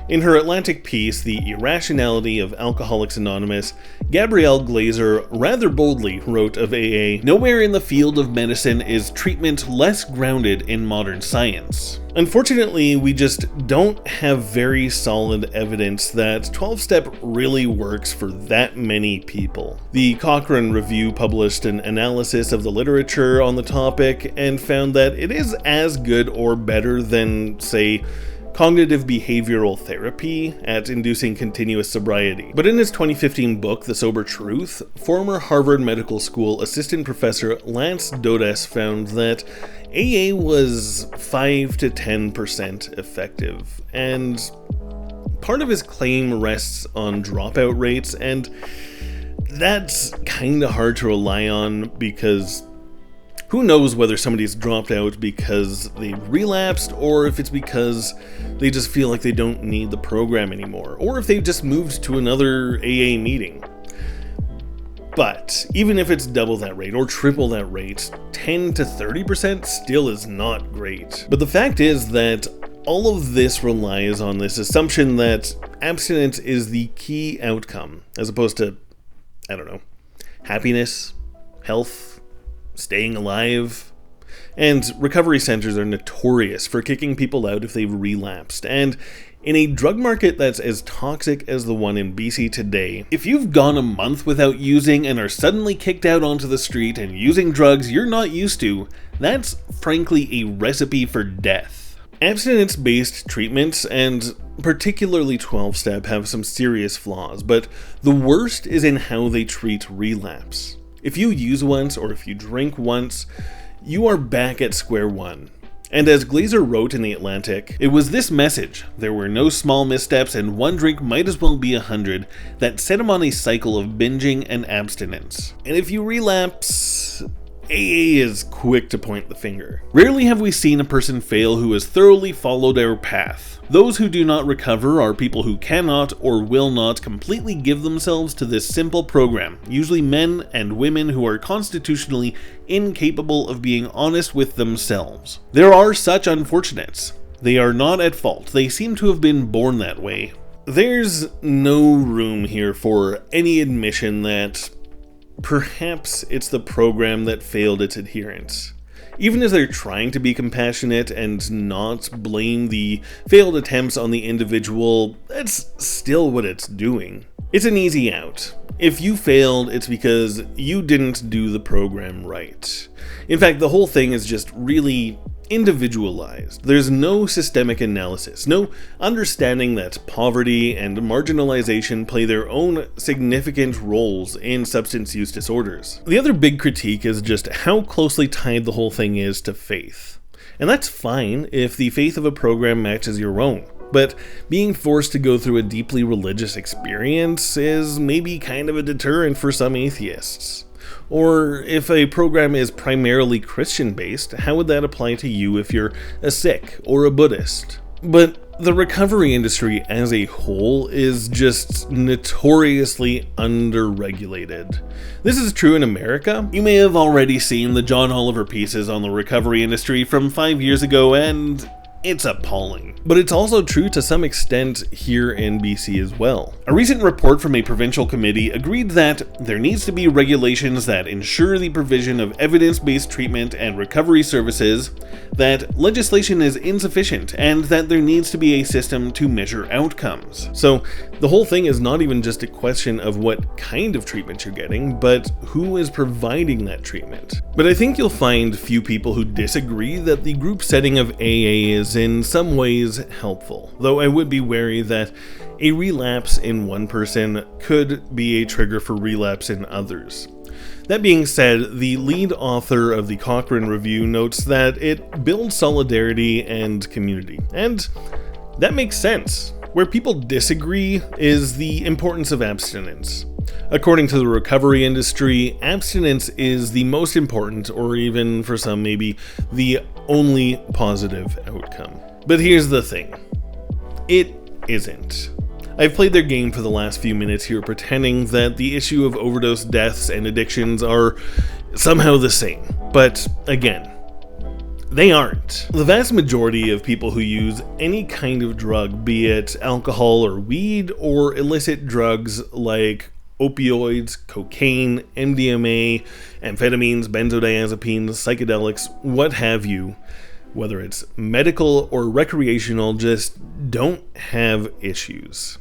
In her Atlantic piece, The Irrationality of Alcoholics Anonymous, Gabrielle Glazer rather boldly wrote of AA, "Nowhere in the field of medicine is treatment less grounded in modern science." Unfortunately, we just don't have very solid evidence that 12-step really works for that many people. The Cochrane Review published an analysis of the literature on the topic and found that it is as good or better than, say, cognitive behavioral therapy at inducing continuous sobriety. But in his 2015 book, The Sober Truth, former Harvard Medical School assistant professor Lance Dodes found that AA was 5 to 10% effective, and part of his claim rests on dropout rates, and that's kinda hard to rely on because who knows whether somebody's dropped out because they relapsed, or if it's because they just feel like they don't need the program anymore, or if they've just moved to another AA meeting. But even if it's double that rate or triple that rate, 10 to 30% still is not great. But the fact is that all of this relies on this assumption that abstinence is the key outcome, as opposed to, I don't know, happiness, health, staying alive. And recovery centers are notorious for kicking people out if they've relapsed, and In a drug market that's as toxic as the one in BC today, if you've gone a month without using and are suddenly kicked out onto the street and using drugs you're not used to, that's frankly a recipe for death. Abstinence-based treatments, and particularly 12-step, have some serious flaws, but the worst is in how they treat relapse. If you use once or if you drink once, you are back at square one. And as Glazer wrote in The Atlantic, it was this message, there were no small missteps and one drink might as well be 100, that set him on a cycle of binging and abstinence. And if you relapse, AA is quick to point the finger. Rarely have we seen a person fail who has thoroughly followed our path. Those who do not recover are people who cannot or will not completely give themselves to this simple program, usually men and women who are constitutionally incapable of being honest with themselves. There are such unfortunates. They are not at fault. They seem to have been born that way. There's no room here for any admission that perhaps it's the program that failed its adherents. Even as they're trying to be compassionate and not blame the failed attempts on the individual, that's still what it's doing. It's an easy out. If you failed, it's because you didn't do the program right. In fact, the whole thing is just really individualized. There's no systemic analysis, no understanding that poverty and marginalization play their own significant roles in substance use disorders. The other big critique is just how closely tied the whole thing is to faith. And that's fine if the faith of a program matches your own. But being forced to go through a deeply religious experience is maybe kind of a deterrent for some atheists. Or if a program is primarily Christian-based, how would that apply to you if you're a Sikh or a Buddhist? But the recovery industry as a whole is just notoriously under-regulated. This is true in America. You may have already seen the John Oliver pieces on the recovery industry from 5 years ago, and it's appalling. But it's also true to some extent here in BC as well. A recent report from a provincial committee agreed that there needs to be regulations that ensure the provision of evidence-based treatment and recovery services, that legislation is insufficient, and that there needs to be a system to measure outcomes. So the whole thing is not even just a question of what kind of treatment you're getting, but who is providing that treatment. But I think you'll find few people who disagree that the group setting of AA is in some ways helpful, though I would be wary that a relapse in one person could be a trigger for relapse in others. That being said, the lead author of the Cochrane Review notes that it builds solidarity and community, and that makes sense. Where people disagree is the importance of abstinence. According to the recovery industry, abstinence is the most important, or even for some maybe the only positive outcome. But here's the thing. It isn't. I've played their game for the last few minutes here, pretending that the issue of overdose deaths and addictions are somehow the same. But again, they aren't. The vast majority of people who use any kind of drug, be it alcohol or weed, or illicit drugs like opioids, cocaine, MDMA, amphetamines, benzodiazepines, psychedelics, what have you, whether it's medical or recreational, just don't have issues.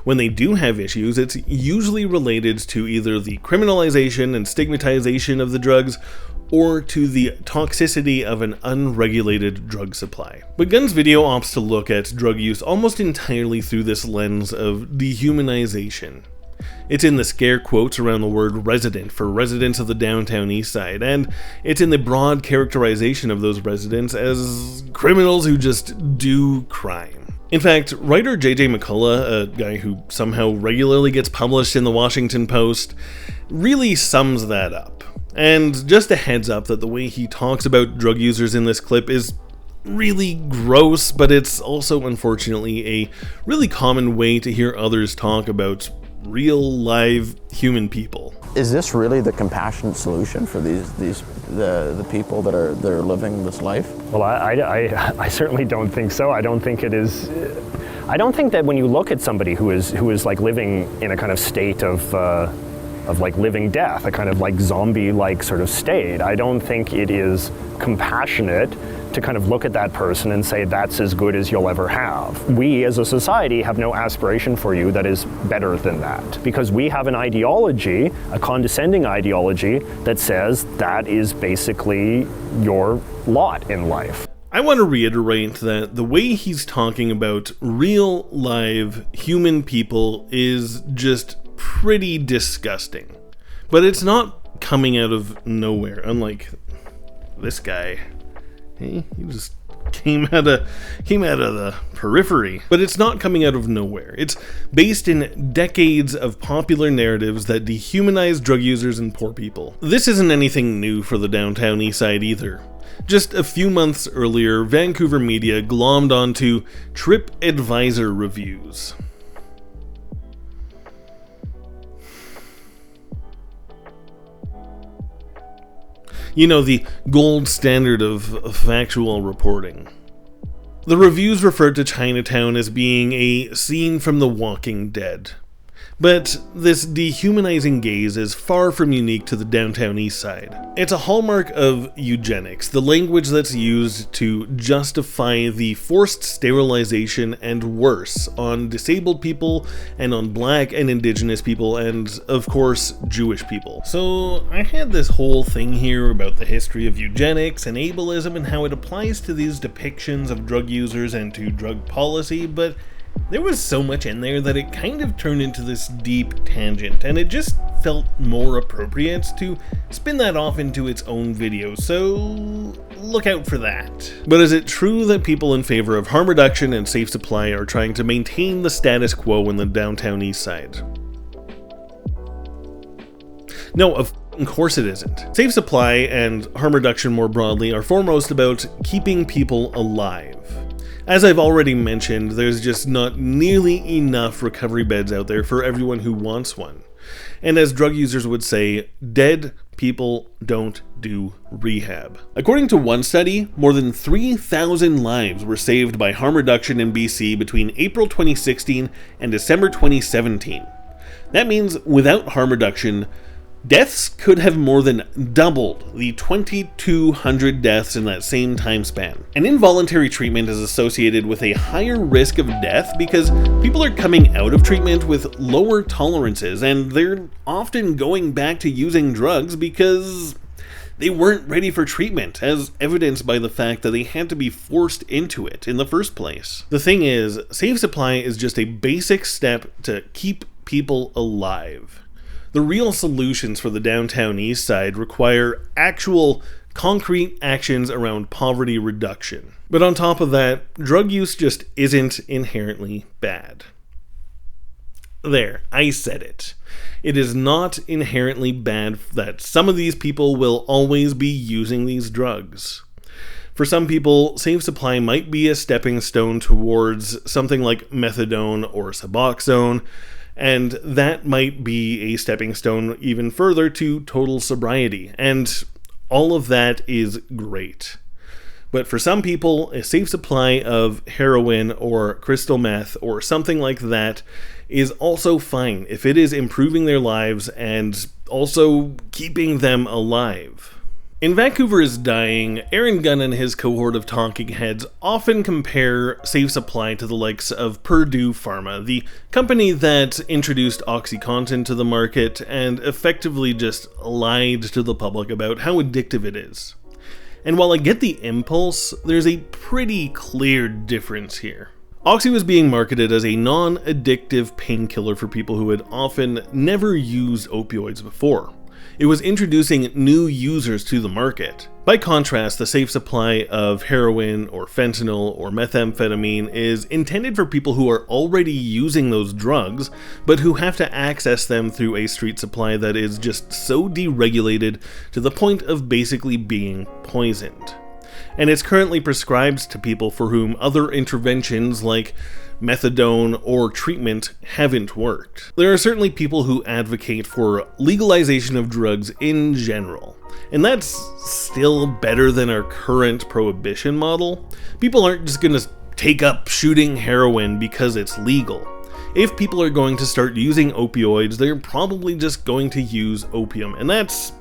When they do have issues, it's usually related to either the criminalization and stigmatization of the drugs or to the toxicity of an unregulated drug supply. But Gunn's video opts to look at drug use almost entirely through this lens of dehumanization. It's in the scare quotes around the word resident for residents of the downtown east side, and it's in the broad characterization of those residents as criminals who just do crime. In fact, writer JJ McCullough, a guy who somehow regularly gets published in the Washington Post, really sums that up. And just a heads up that the way he talks about drug users in this clip is really gross, but it's also unfortunately a really common way to hear others talk about real live human people. Is this really the compassionate solution for the people that are living this life? Well, I certainly don't think so. I don't think it is. I don't think that when you look at somebody who is like living in a kind of state of like living death, a kind of like zombie-like sort of state, I don't think it is compassionate to kind of look at that person and say that's as good as you'll ever have. We as a society have no aspiration for you that is better than that, because we have an ideology, a condescending ideology, that says that is basically your lot in life. I want to reiterate that the way he's talking about real, live, human people is just pretty disgusting. But it's not coming out of nowhere, unlike this guy. He just came out of the periphery. But it's not coming out of nowhere. It's based in decades of popular narratives that dehumanize drug users and poor people. This isn't anything new for the downtown east side either. Just a few months earlier, Vancouver media glommed onto TripAdvisor reviews. You know, the gold standard of factual reporting. The reviews referred to Chinatown as being a scene from The Walking Dead. But this dehumanizing gaze is far from unique to the downtown east side. It's a hallmark of eugenics, the language that's used to justify the forced sterilization and worse on disabled people and on black and indigenous people and, of course, Jewish people. So I had this whole thing here about the history of eugenics and ableism and how it applies to these depictions of drug users and to drug policy, but there was so much in there that it kind of turned into this deep tangent, and it just felt more appropriate to spin that off into its own video, so look out for that. But is it true that people in favor of harm reduction and safe supply are trying to maintain the status quo in the downtown east side? No, of course it isn't. Safe supply and harm reduction more broadly are foremost about keeping people alive. As I've already mentioned, there's just not nearly enough recovery beds out there for everyone who wants one. And as drug users would say, dead people don't do rehab. According to one study, more than 3,000 lives were saved by harm reduction in BC between April 2016 and December 2017. That means without harm reduction, deaths could have more than doubled the 2,200 deaths in that same time span. And involuntary treatment is associated with a higher risk of death because people are coming out of treatment with lower tolerances, and they're often going back to using drugs because they weren't ready for treatment, as evidenced by the fact that they had to be forced into it in the first place. The thing is, safe supply is just a basic step to keep people alive. The real solutions for the downtown east side require actual concrete actions around poverty reduction. But on top of that, drug use just isn't inherently bad. There, I said it. It is not inherently bad that some of these people will always be using these drugs. For some people, safe supply might be a stepping stone towards something like methadone or Suboxone, and that might be a stepping stone even further to total sobriety, and all of that is great. But for some people, a safe supply of heroin or crystal meth or something like that is also fine if it is improving their lives and also keeping them alive. In Vancouver Dying, Gunn and his cohort of talking heads often compare safe supply to the likes of Purdue Pharma, the company that introduced OxyContin to the market and effectively just lied to the public about how addictive it is. And while I get the impulse, there's a pretty clear difference here. Oxy was being marketed as a non-addictive painkiller for people who had often never used opioids before. It was introducing new users to the market. By contrast, the safe supply of heroin or fentanyl or methamphetamine is intended for people who are already using those drugs, but who have to access them through a street supply that is just so deregulated to the point of basically being poisoned. And it's currently prescribed to people for whom other interventions like methadone or treatment haven't worked. There are certainly people who advocate for legalization of drugs in general, and that's still better than our current prohibition model. People aren't just gonna take up shooting heroin because it's legal. If people are going to start using opioids, they're probably just going to use opium, and that's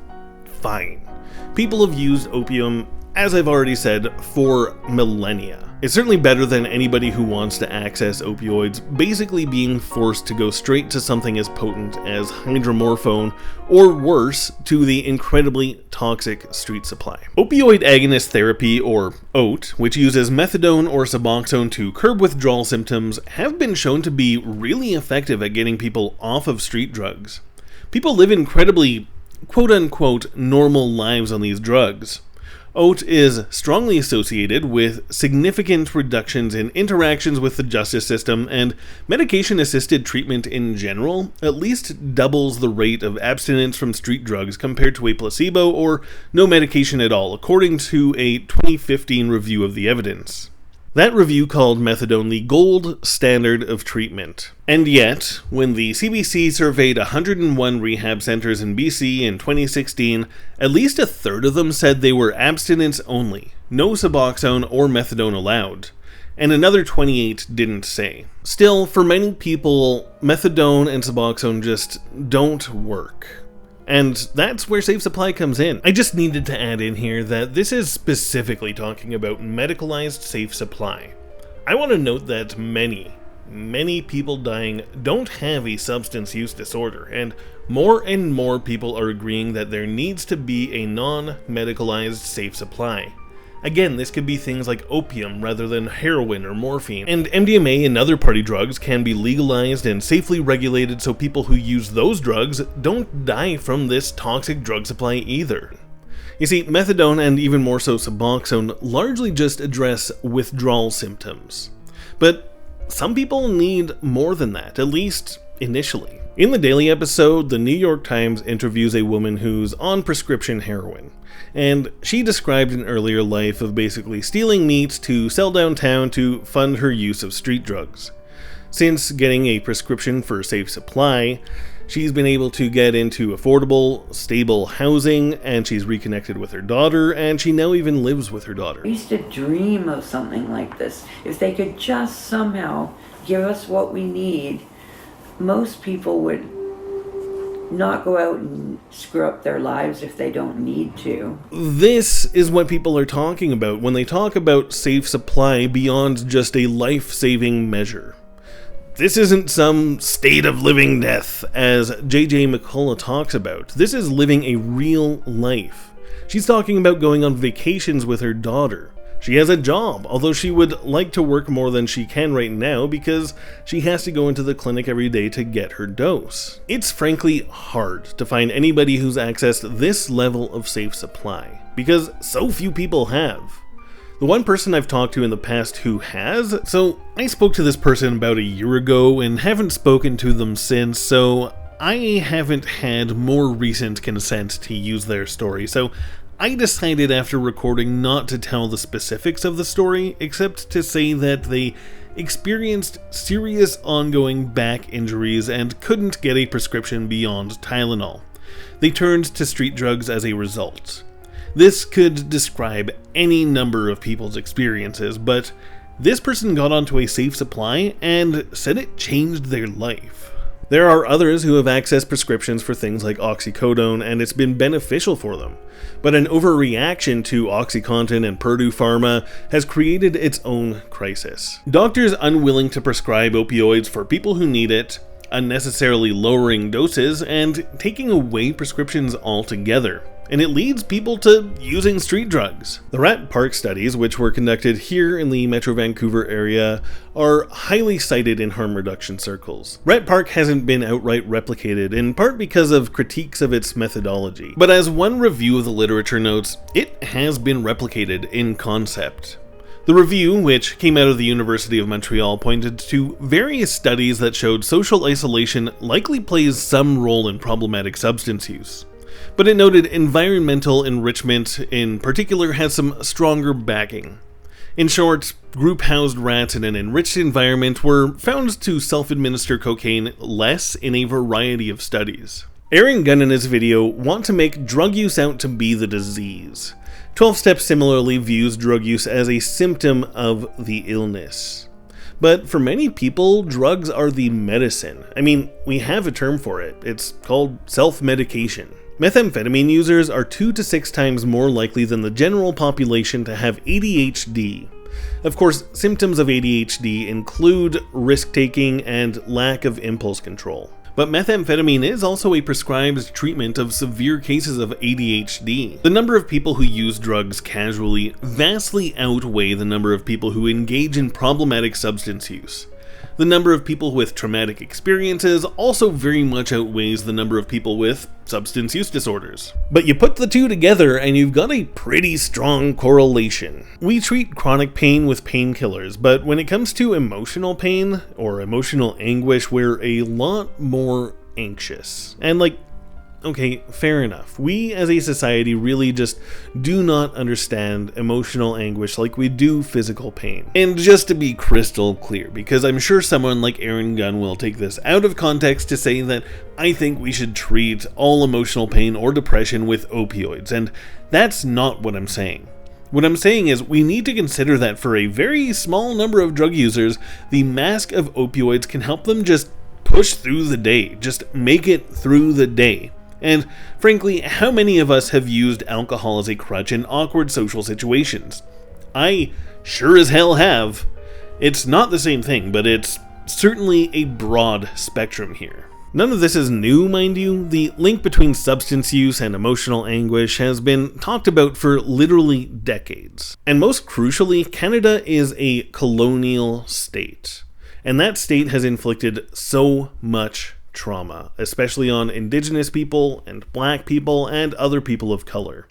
fine. People have used opium as I've already said, for millennia. It's certainly better than anybody who wants to access opioids basically being forced to go straight to something as potent as hydromorphone, or worse, to the incredibly toxic street supply. Opioid agonist therapy, or OAT, which uses methadone or Suboxone to curb withdrawal symptoms, have been shown to be really effective at getting people off of street drugs. People live incredibly, quote-unquote, normal lives on these drugs. OAT is strongly associated with significant reductions in interactions with the justice system, and medication-assisted treatment in general at least doubles the rate of abstinence from street drugs compared to a placebo or no medication at all, according to a 2015 review of the evidence. That review called methadone the gold standard of treatment. And yet, when the CBC surveyed 101 rehab centers in BC in 2016, at least a third of them said they were abstinence only, no Suboxone or methadone allowed, and another 28 didn't say. Still, for many people, methadone and Suboxone just don't work. And that's where Safe Supply comes in. I just needed to add in here that this is specifically talking about medicalized Safe Supply. I want to note that many people dying don't have a substance use disorder, and more people are agreeing that there needs to be a non-medicalized Safe Supply. Again, this could be things like opium rather than heroin or morphine, and MDMA and other party drugs can be legalized and safely regulated so people who use those drugs don't die from this toxic drug supply either. You see, methadone and even more so Suboxone largely just address withdrawal symptoms. But some people need more than that, at least initially. In the daily episode, the New York Times interviews a woman who's on prescription heroin, and she described an earlier life of basically stealing meat to sell downtown to fund her use of street drugs. Since getting a prescription for Safe Supply, she's been able to get into affordable, stable housing, and she's reconnected with her daughter, and she now even lives with her daughter. I used to dream of something like this. If they could just somehow give us what we need, most people would not go out and screw up their lives if they don't need to. This is what people are talking about when they talk about Safe Supply beyond just a life-saving measure. This isn't some state of living death, as J.J. McCullough talks about. This is living a real life. She's talking about going on vacations with her daughter. She has a job, although she would like to work more than she can right now because she has to go into the clinic every day to get her dose. It's frankly hard to find anybody who's accessed this level of Safe Supply, because so few people have. The one person I've talked to in the past who has, so I spoke to this person about a year ago and haven't spoken to them since, so I haven't had more recent consent to use their story, so I decided after recording not to tell the specifics of the story, except to say that they experienced serious ongoing back injuries and couldn't get a prescription beyond Tylenol. They turned to street drugs as a result. This could describe any number of people's experiences, but this person got onto a Safe Supply and said it changed their life. There are others who have accessed prescriptions for things like oxycodone, and it's been beneficial for them. But an overreaction to OxyContin and Purdue Pharma has created its own crisis. Doctors unwilling to prescribe opioids for people who need it, unnecessarily lowering doses, and taking away prescriptions altogether. And it leads people to using street drugs. The Rat Park studies, which were conducted here in the Metro Vancouver area, are highly cited in harm reduction circles. Rat Park hasn't been outright replicated, in part because of critiques of its methodology. But as one review of the literature notes, it has been replicated in concept. The review, which came out of the University of Montreal, pointed to various studies that showed social isolation likely plays some role in problematic substance use. But it noted environmental enrichment in particular has some stronger backing. In short, group-housed rats in an enriched environment were found to self-administer cocaine less in a variety of studies. Aaron Gunn in his video want to make drug use out to be the disease. 12 Steps similarly views drug use as a symptom of the illness. But for many people, drugs are the medicine. I mean, we have a term for it. It's called self-medication. Methamphetamine users are 2 to 6 times more likely than the general population to have ADHD. Of course, symptoms of ADHD include risk-taking and lack of impulse control. But methamphetamine is also a prescribed treatment of severe cases of ADHD. The number of people who use drugs casually vastly outweigh the number of people who engage in problematic substance use. The number of people with traumatic experiences also very much outweighs the number of people with substance use disorders. But you put the two together and you've got a pretty strong correlation. We treat chronic pain with painkillers, but when it comes to emotional pain or emotional anguish, we're a lot more anxious. And okay, fair enough. We as a society really just do not understand emotional anguish like we do physical pain. And just to be crystal clear, because I'm sure someone like Aaron Gunn will take this out of context to say that I think we should treat all emotional pain or depression with opioids, and that's not what I'm saying. What I'm saying is we need to consider that for a very small number of drug users, the mask of opioids can help them just push through the day, just make it through the day. And frankly, how many of us have used alcohol as a crutch in awkward social situations? I sure as hell have. It's not the same thing, but it's certainly a broad spectrum here. None of this is new, mind you. The link between substance use and emotional anguish has been talked about for literally decades. And most crucially, Canada is a colonial state. And that state has inflicted so much trauma, especially on Indigenous people and Black people and other people of color.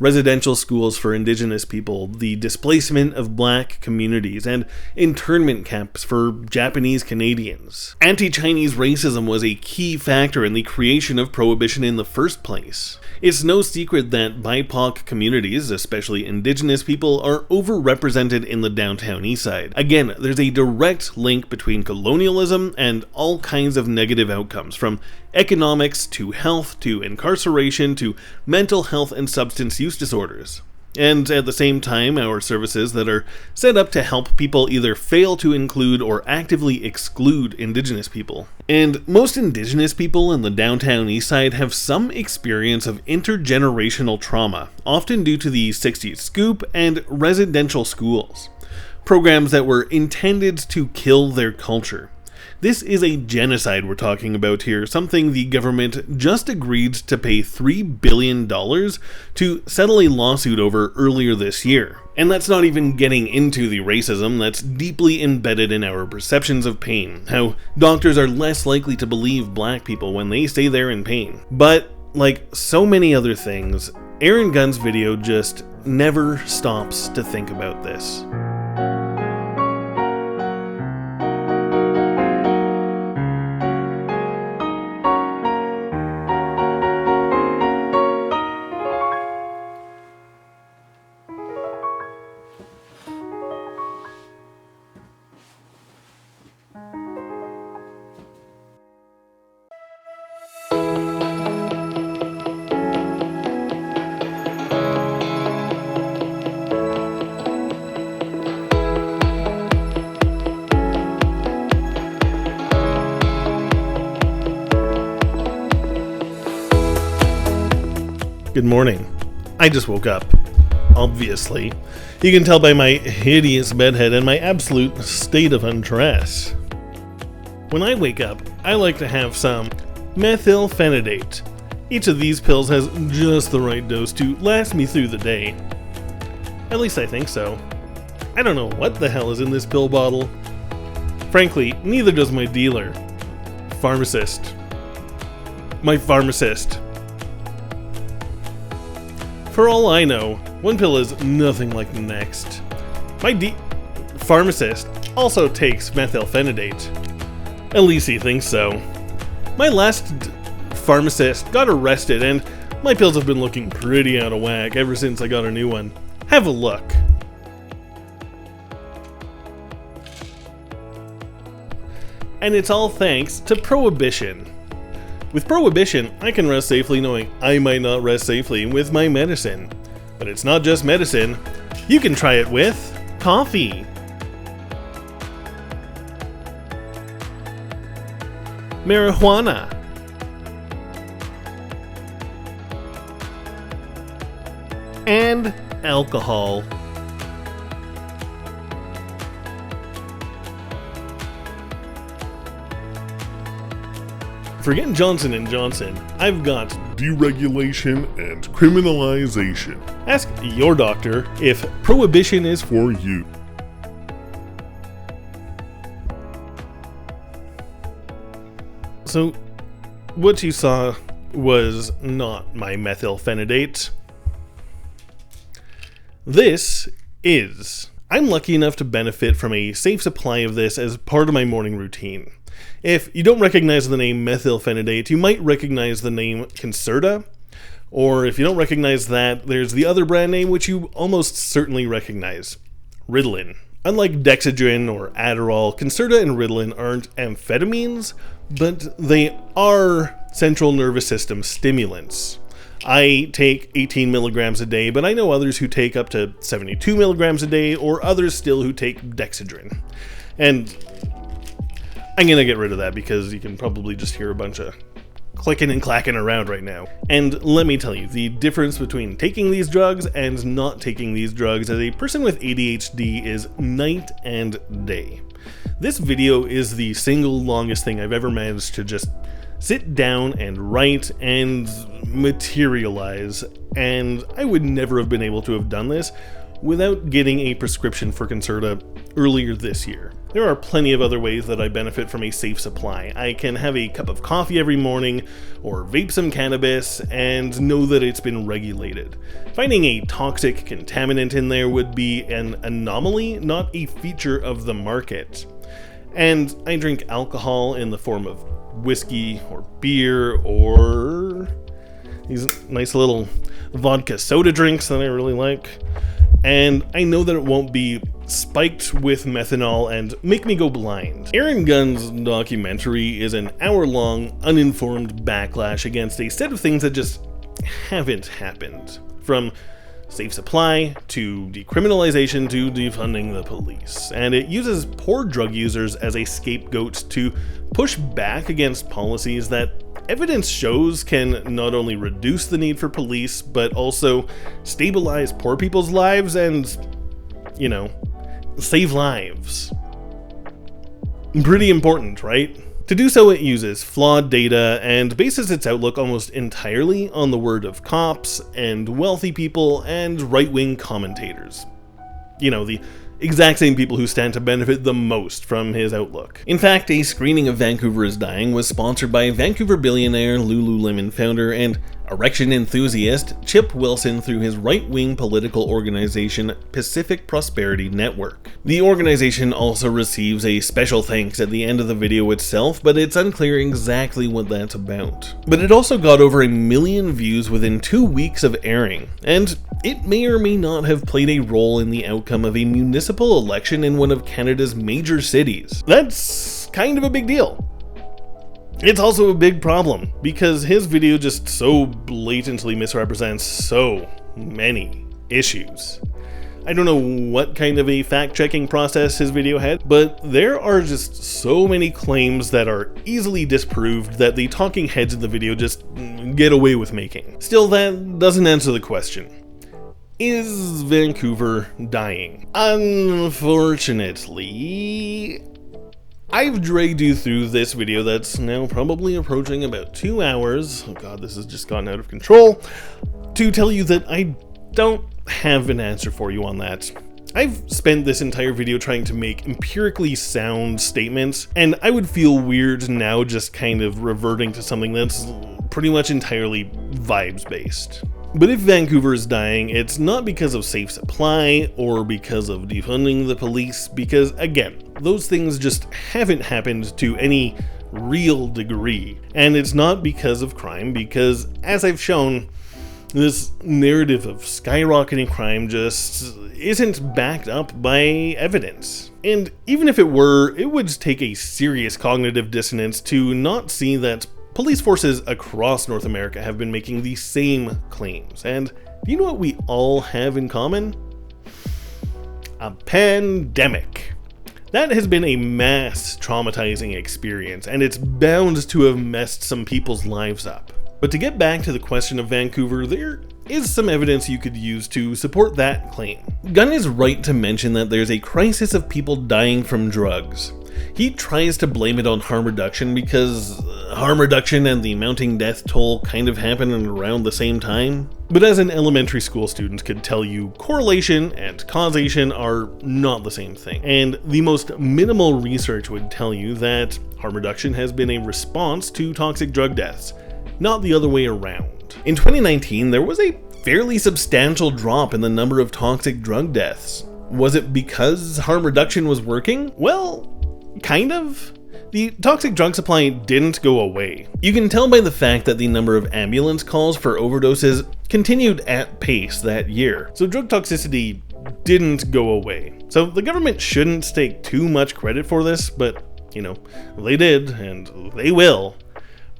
Residential schools for Indigenous people, the displacement of Black communities, and internment camps for Japanese Canadians. Anti-Chinese racism was a key factor in the creation of Prohibition in the first place. It's no secret that BIPOC communities, especially Indigenous people, are overrepresented in the downtown east side. Again, there's a direct link between colonialism and all kinds of negative outcomes, from economics to health to incarceration to mental health and substance use disorders. And at the same time, our services that are set up to help people either fail to include or actively exclude Indigenous people. And most Indigenous people in the downtown east side have some experience of intergenerational trauma, often due to the 60s scoop and residential schools. Programs that were intended to kill their culture. This is a genocide we're talking about here, something the government just agreed to pay $3 billion to settle a lawsuit over earlier this year. And that's not even getting into the racism that's deeply embedded in our perceptions of pain, how doctors are less likely to believe Black people when they say they're in pain. But, like so many other things, Aaron Gunn's video just never stops to think about this. Good morning. I just woke up. Obviously. You can tell by my hideous bedhead and my absolute state of undress. When I wake up, I like to have some methylphenidate. Each of these pills has just the right dose to last me through the day. At least I think so. I don't know what the hell is in this pill bottle. Frankly, neither does my dealer. Pharmacist. My pharmacist. For all I know, one pill is nothing like the next. My pharmacist also takes methylphenidate. At least he thinks so. My last pharmacist got arrested and my pills have been looking pretty out of whack ever since I got a new one. Have a look. And it's all thanks to Prohibition. With Prohibition, I can rest safely knowing I might not rest safely with my medicine. But it's not just medicine. You can try it with coffee. Marijuana. and alcohol. Forget Johnson & Johnson, I've got deregulation and criminalization. Ask your doctor if prohibition is for you. So, what you saw was not my methylphenidate. This is. I'm lucky enough to benefit from a safe supply of this as part of my morning routine. If you don't recognize the name methylphenidate, you might recognize the name Concerta, or if you don't recognize that, there's the other brand name which you almost certainly recognize, Ritalin. Unlike Dexedrine or Adderall, Concerta and Ritalin aren't amphetamines, but they are central nervous system stimulants. I take 18 milligrams a day, but I know others who take up to 72 milligrams a day, or others still who take Dexedrine. And I'm gonna get rid of that because you can probably just hear a bunch of clicking and clacking around right now. And let me tell you, the difference between taking these drugs and not taking these drugs as a person with ADHD is night and day. This video is the single longest thing I've ever managed to just sit down and write and materialize, and I would never have been able to have done this without getting a prescription for Concerta earlier this year. There are plenty of other ways that I benefit from a safe supply. I can have a cup of coffee every morning, or vape some cannabis, and know that it's been regulated. Finding a toxic contaminant in there would be an anomaly, not a feature of the market. And I drink alcohol in the form of whiskey or beer or these nice little vodka soda drinks that I really like. And I know that it won't be spiked with methanol and make me go blind. Aaron Gunn's documentary is an hour-long, uninformed backlash against a set of things that just haven't happened. From safe supply to decriminalization to defunding the police. And it uses poor drug users as a scapegoat to push back against policies that evidence shows can not only reduce the need for police, but also stabilize poor people's lives and, you know, save lives. Pretty important, right? To do so, it uses flawed data and bases its outlook almost entirely on the word of cops and wealthy people and right-wing commentators. You know, the exact same people who stand to benefit the most from his outlook. In fact, a screening of Vancouver is Dying was sponsored by Vancouver billionaire, Lululemon founder, and erection enthusiast Chip Wilson through his right-wing political organization Pacific Prosperity Network. The organization also receives a special thanks at the end of the video itself, but it's unclear exactly what that's about. But it also got over 1 million views within 2 weeks of airing, and it may or may not have played a role in the outcome of a municipal election in one of Canada's major cities. That's kind of a big deal. It's also a big problem, because his video just so blatantly misrepresents so many issues. I don't know what kind of a fact-checking process his video had, but there are just so many claims that are easily disproved that the talking heads in the video just get away with making. Still, that doesn't answer the question. Is Vancouver dying? Unfortunately, I've dragged you through this video that's now probably approaching about 2 hours, oh god, this has just gotten out of control, to tell you that I don't have an answer for you on that. I've spent this entire video trying to make empirically sound statements, and I would feel weird now just kind of reverting to something that's pretty much entirely vibes-based. But if Vancouver is dying, it's not because of safe supply or because of defunding the police, because again, those things just haven't happened to any real degree. And it's not because of crime, because as I've shown, this narrative of skyrocketing crime just isn't backed up by evidence. And even if it were, it would take a serious cognitive dissonance to not see that police forces across North America have been making the same claims. And do you know what we all have in common? A pandemic. That has been a mass traumatizing experience, and it's bound to have messed some people's lives up. But to get back to the question of Vancouver, there is some evidence you could use to support that claim. Gunn is right to mention that there's a crisis of people dying from drugs. He tries to blame it on harm reduction because harm reduction and the mounting death toll kind of happen around the same time. But as an elementary school student could tell you, correlation and causation are not the same thing. And the most minimal research would tell you that harm reduction has been a response to toxic drug deaths, not the other way around. In 2019, there was a fairly substantial drop in the number of toxic drug deaths. Was it because harm reduction was working? Well, kind of. The toxic drug supply didn't go away. You can tell by the fact that the number of ambulance calls for overdoses continued at pace that year. So drug toxicity didn't go away. So the government shouldn't take too much credit for this, but, they did, and they will.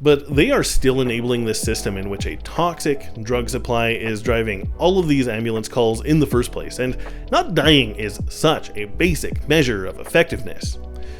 But they are still enabling this system in which a toxic drug supply is driving all of these ambulance calls in the first place, and not dying is such a basic measure of effectiveness.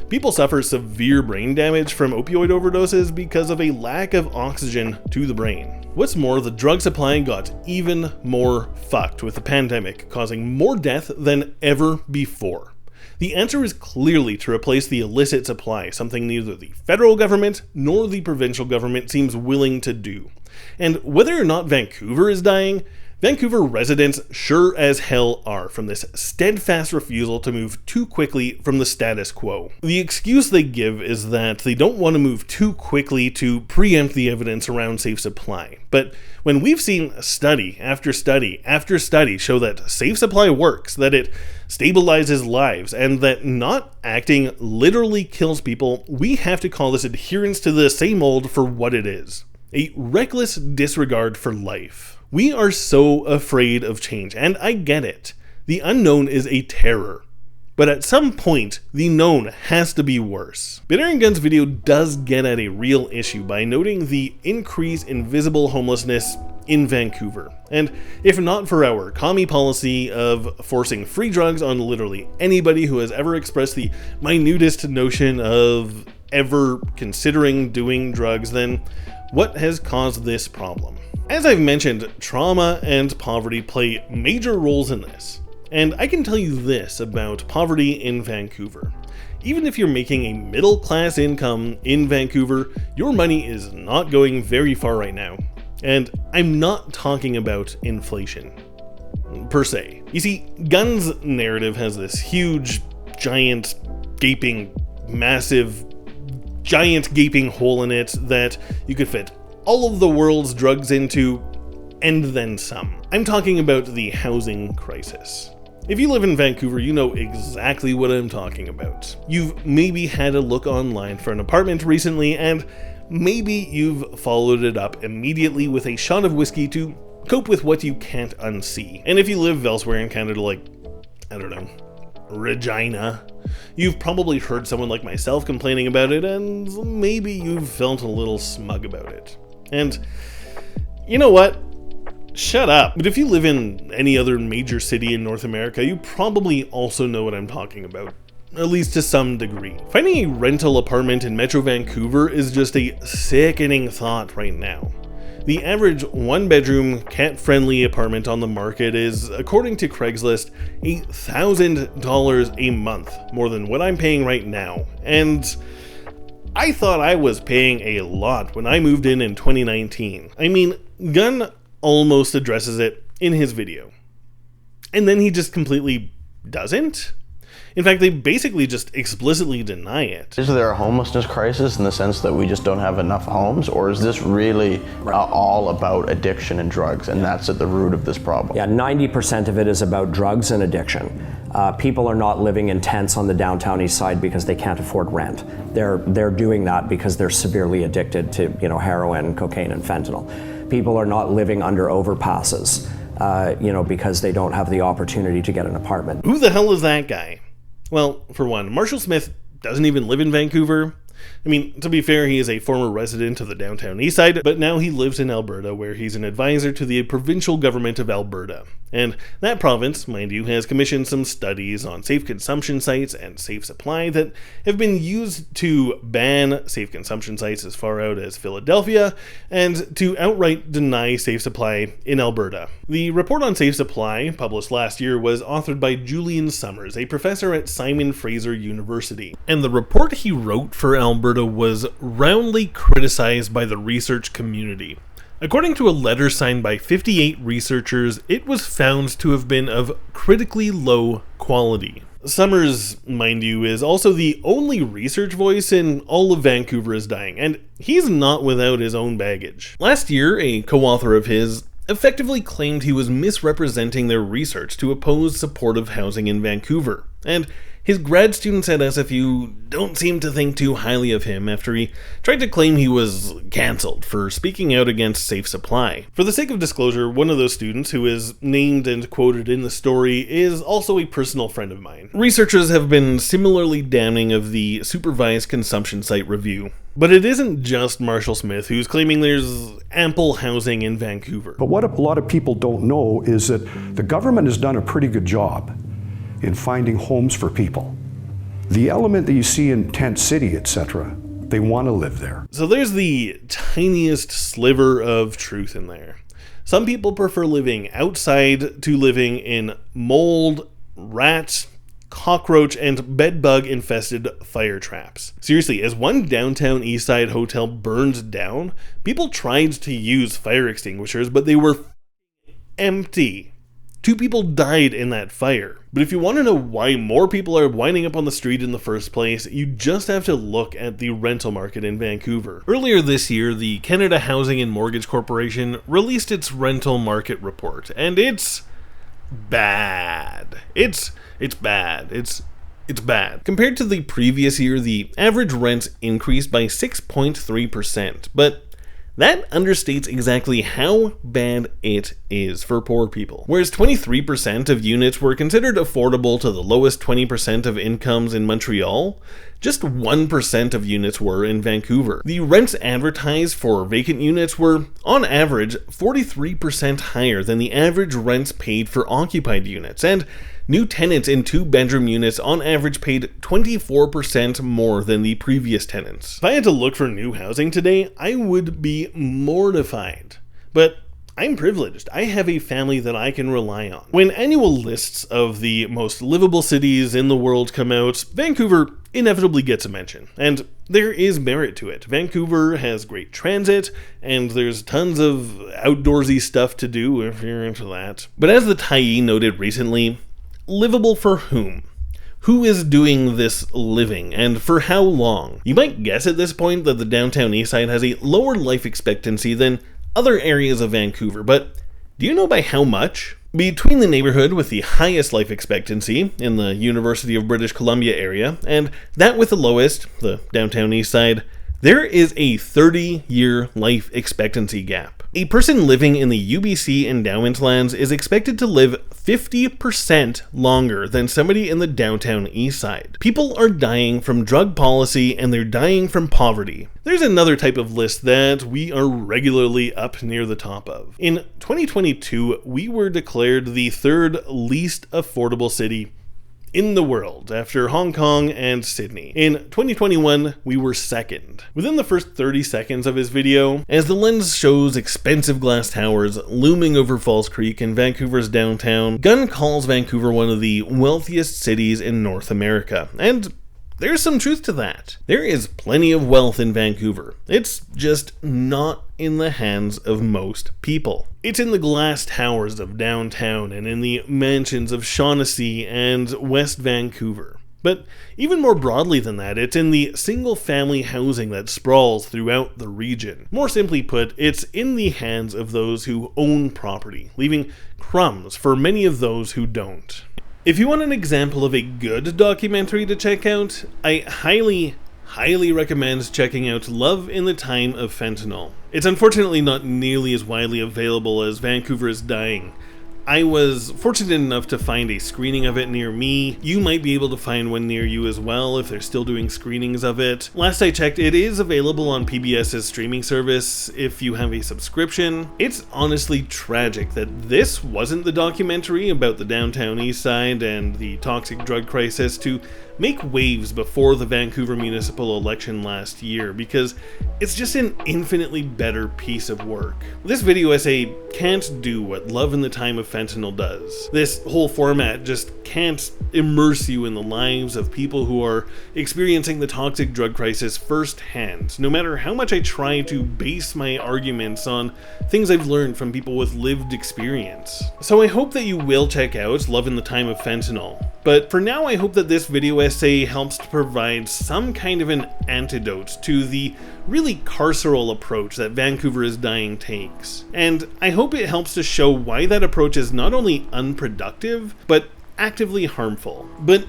People suffer severe brain damage from opioid overdoses because of a lack of oxygen to the brain. What's more, the drug supply got even more fucked with the pandemic, causing more death than ever before. The answer is clearly to replace the illicit supply, something neither the federal government nor the provincial government seems willing to do. And whether or not Vancouver is dying, Vancouver residents sure as hell are from this steadfast refusal to move too quickly from the status quo. The excuse they give is that they don't want to move too quickly to preempt the evidence around safe supply. But when we've seen study after study after study show that safe supply works, that it stabilizes lives, and that not acting literally kills people, we have to call this adherence to the same old for what it is: a reckless disregard for life. We are so afraid of change, and I get it. The unknown is a terror. But at some point, the known has to be worse. Bitter and Gunn's video does get at a real issue by noting the increase in visible homelessness in Vancouver. And if not for our commie policy of forcing free drugs on literally anybody who has ever expressed the minutest notion of ever considering doing drugs, then what has caused this problem? As I've mentioned, trauma and poverty play major roles in this. And I can tell you this about poverty in Vancouver. Even if you're making a middle-class income in Vancouver, your money is not going very far right now. And I'm not talking about inflation, per se. You see, Gunn's narrative has this huge, giant, gaping, massive, giant gaping hole in it that you could fit all of the world's drugs into, and then some. I'm talking about the housing crisis. If you live in Vancouver, you know exactly what I'm talking about. You've maybe had a look online for an apartment recently, and maybe you've followed it up immediately with a shot of whiskey to cope with what you can't unsee. And if you live elsewhere in Canada, like, I don't know, Regina, you've probably heard someone like myself complaining about it, and maybe you've felt a little smug about it. And you know what? Shut up. But if you live in any other major city in North America, you probably also know what I'm talking about, at least to some degree. Finding a rental apartment in Metro Vancouver is just a sickening thought right now. The average one-bedroom, cat-friendly apartment on the market is, according to Craigslist, $1,000 a month, more than what I'm paying right now. And I thought I was paying a lot when I moved in 2019. I mean, Gunn almost addresses it in his video. And then he just completely doesn't? In fact, they basically just explicitly deny it. Is there a homelessness crisis in the sense that we just don't have enough homes, or is this really all about addiction and drugs, and that's at the root of this problem? Yeah, 90% of it is about drugs and addiction. People are not living in tents on the downtown east side because they can't afford rent. They're doing that because they're severely addicted to, heroin, cocaine, and fentanyl. People are not living under overpasses, because they don't have the opportunity to get an apartment. Who the hell is that guy? Well, for one, Marshall Smith doesn't even live in Vancouver. I mean, to be fair, he is a former resident of the downtown east side, but now he lives in Alberta, where he's an advisor to the provincial government of Alberta. And that province, mind you, has commissioned some studies on safe consumption sites and safe supply that have been used to ban safe consumption sites as far out as Philadelphia and to outright deny safe supply in Alberta. The report on safe supply, published last year, was authored by Julian Summers, a professor at Simon Fraser University. And the report he wrote for Alberta was roundly criticized by the research community. According to a letter signed by 58 researchers, it was found to have been of critically low quality. Summers, mind you, is also the only research voice in all of Vancouver Dying, and he's not without his own baggage. Last year, a co-author of his effectively claimed he was misrepresenting their research to oppose supportive housing in Vancouver, and his grad students at SFU don't seem to think too highly of him after he tried to claim he was cancelled for speaking out against safe supply. For the sake of disclosure, one of those students, who is named and quoted in the story, is also a personal friend of mine. Researchers have been similarly damning of the supervised consumption site review. But it isn't just Marshall Smith who's claiming there's ample housing in Vancouver. But what a lot of people don't know is that the government has done a pretty good job in finding homes for people. The element that you see in Tent City, etc., they want to live there. So there's the tiniest sliver of truth in there. Some people prefer living outside to living in mold, rat, cockroach, and bedbug infested fire traps. Seriously, as one downtown eastside hotel burned down, people tried to use fire extinguishers, but they were empty. 2 people died in that fire. But if you want to know why more people are winding up on the street in the first place, you just have to look at the rental market in Vancouver. Earlier this year, the Canada Housing and Mortgage Corporation released its rental market report, and it's bad. It's bad. It's bad. Compared to the previous year, the average rents increased by 6.3%, but that understates exactly how bad it is for poor people. Whereas 23% of units were considered affordable to the lowest 20% of incomes in Montreal, just 1% of units were in Vancouver. The rents advertised for vacant units were, on average, 43% higher than the average rents paid for occupied units, and new tenants in 2-bedroom units on average paid 24% more than the previous tenants. If I had to look for new housing today, I would be mortified. But I'm privileged. I have a family that I can rely on. When annual lists of the most livable cities in the world come out, Vancouver inevitably gets a mention. And there is merit to it. Vancouver has great transit, and there's tons of outdoorsy stuff to do if you're into that. But as the Tyee noted recently, livable for whom? Who is doing this living, and for how long? You might guess at this point that the downtown eastside has a lower life expectancy than other areas of Vancouver, but do you know by how much? Between the neighborhood with the highest life expectancy in the University of British Columbia area, and that with the lowest, the downtown eastside, there is a 30-year life expectancy gap. A person living in the UBC endowment lands is expected to live 50% longer than somebody in the downtown east side. People are dying from drug policy, and they're dying from poverty. There's another type of list that we are regularly up near the top of. In 2022, we were declared the 3rd least affordable city in the world, after Hong Kong and Sydney. In 2021, we were 2nd. Within the first 30 seconds of his video, as the lens shows expensive glass towers looming over Falls Creek in Vancouver's downtown, Gunn calls Vancouver one of the wealthiest cities in North America, and there's some truth to that. There is plenty of wealth in Vancouver. It's just not in the hands of most people. It's in the glass towers of downtown and in the mansions of Shaughnessy and West Vancouver. But even more broadly than that, it's in the single-family housing that sprawls throughout the region. More simply put, it's in the hands of those who own property, leaving crumbs for many of those who don't. If you want an example of a good documentary to check out, I highly recommend checking out Love in the Time of Fentanyl. It's unfortunately not nearly as widely available as Vancouver Dying. I was fortunate enough to find a screening of it near me. You might be able to find one near you as well if they're still doing screenings of it. Last I checked, it is available on PBS's streaming service if you have a subscription. It's honestly tragic that this wasn't the documentary about the downtown east side and the toxic drug crisis to make waves before the Vancouver municipal election last year, because it's just an infinitely better piece of work. This video essay can't do what Love in the Time of Fentanyl does. This whole format just can't immerse you in the lives of people who are experiencing the toxic drug crisis firsthand, no matter how much I try to base my arguments on things I've learned from people with lived experience. So I hope that you will check out Love in the Time of Fentanyl. But for now, I hope that this video essay helps to provide some kind of an antidote to the really carceral approach that Vancouver Dying takes. And I hope it helps to show why that approach is not only unproductive, but actively harmful. But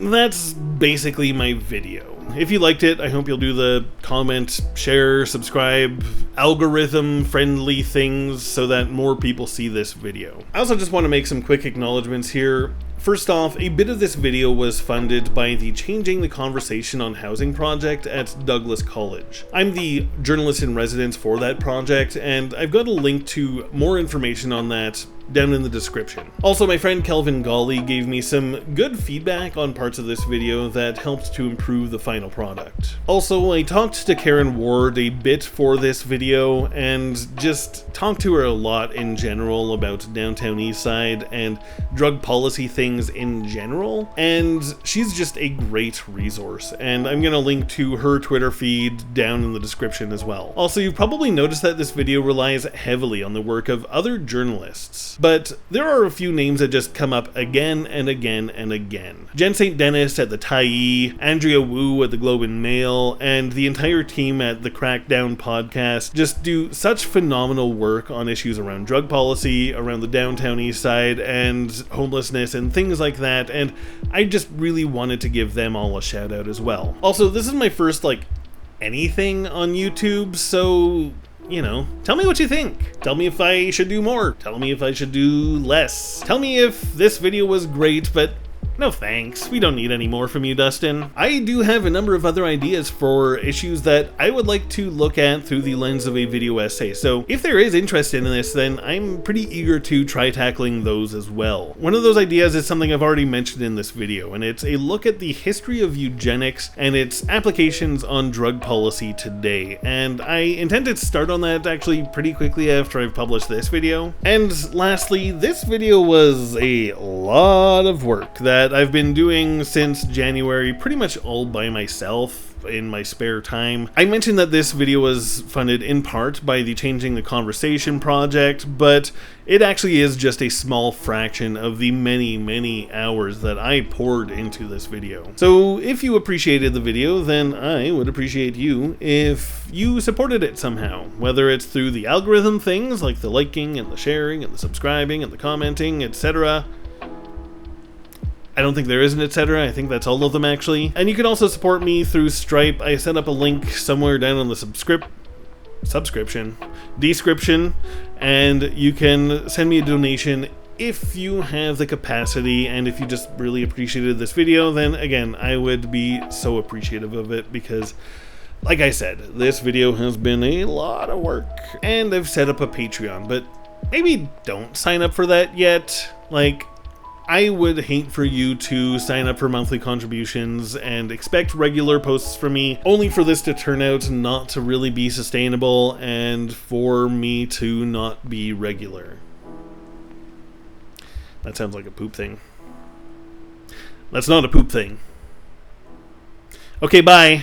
that's basically my video. If you liked it, I hope you'll do the comment, share, subscribe, algorithm-friendly things so that more people see this video. I also just want to make some quick acknowledgements here. First off, a bit of this video was funded by the Changing the Conversation on Housing project at Douglas College. I'm the journalist in residence for that project, and I've got a link to more information on that down in the description. Also, my friend Kelvin Golly gave me some good feedback on parts of this video that helped to improve the final product. Also, I talked to Karen Ward a bit for this video and just talked to her a lot in general about downtown Eastside and drug policy things in general, and she's just a great resource, and I'm gonna link to her Twitter feed down in the description as well. Also, you've probably noticed that this video relies heavily on the work of other journalists, but there are a few names that just come up again and again and again. Jen St. Dennis at the Tyee, Andrea Wu at the Globe and Mail, and the entire team at the Crackdown podcast just do such phenomenal work on issues around drug policy, around the downtown east side, and homelessness and things like that, and I just really wanted to give them all a shout out as well. Also, this is my first, anything on YouTube, so you know, tell me what you think. Tell me if I should do more. Tell me if I should do less. Tell me if this video was great, but no thanks. We don't need any more from you, Dustin. I do have a number of other ideas for issues that I would like to look at through the lens of a video essay, so if there is interest in this, then I'm pretty eager to try tackling those as well. One of those ideas is something I've already mentioned in this video, and it's a look at the history of eugenics and its applications on drug policy today, and I intend to start on that actually pretty quickly after I've published this video. And lastly, this video was a lot of work that I've been doing since January, pretty much all by myself in my spare time. I mentioned that this video was funded in part by the Changing the Conversation project, but it actually is just a small fraction of the many hours that I poured into this video. So if you appreciated the video, then I would appreciate you if you supported it somehow, whether it's through the algorithm things like the liking and the sharing and the subscribing and the commenting, etc. I don't think there is an etc. I think that's all of them actually. And you can also support me through Stripe. I set up a link somewhere down on the description, and you can send me a donation if you have the capacity, and if you just really appreciated this video, then again, I would be so appreciative of it, because like I said, this video has been a lot of work, and I've set up a Patreon, but maybe don't sign up for that yet. I would hate for you to sign up for monthly contributions and expect regular posts from me, only for this to turn out not to really be sustainable and for me to not be regular. That sounds like a poop thing. That's not a poop thing. Okay, bye.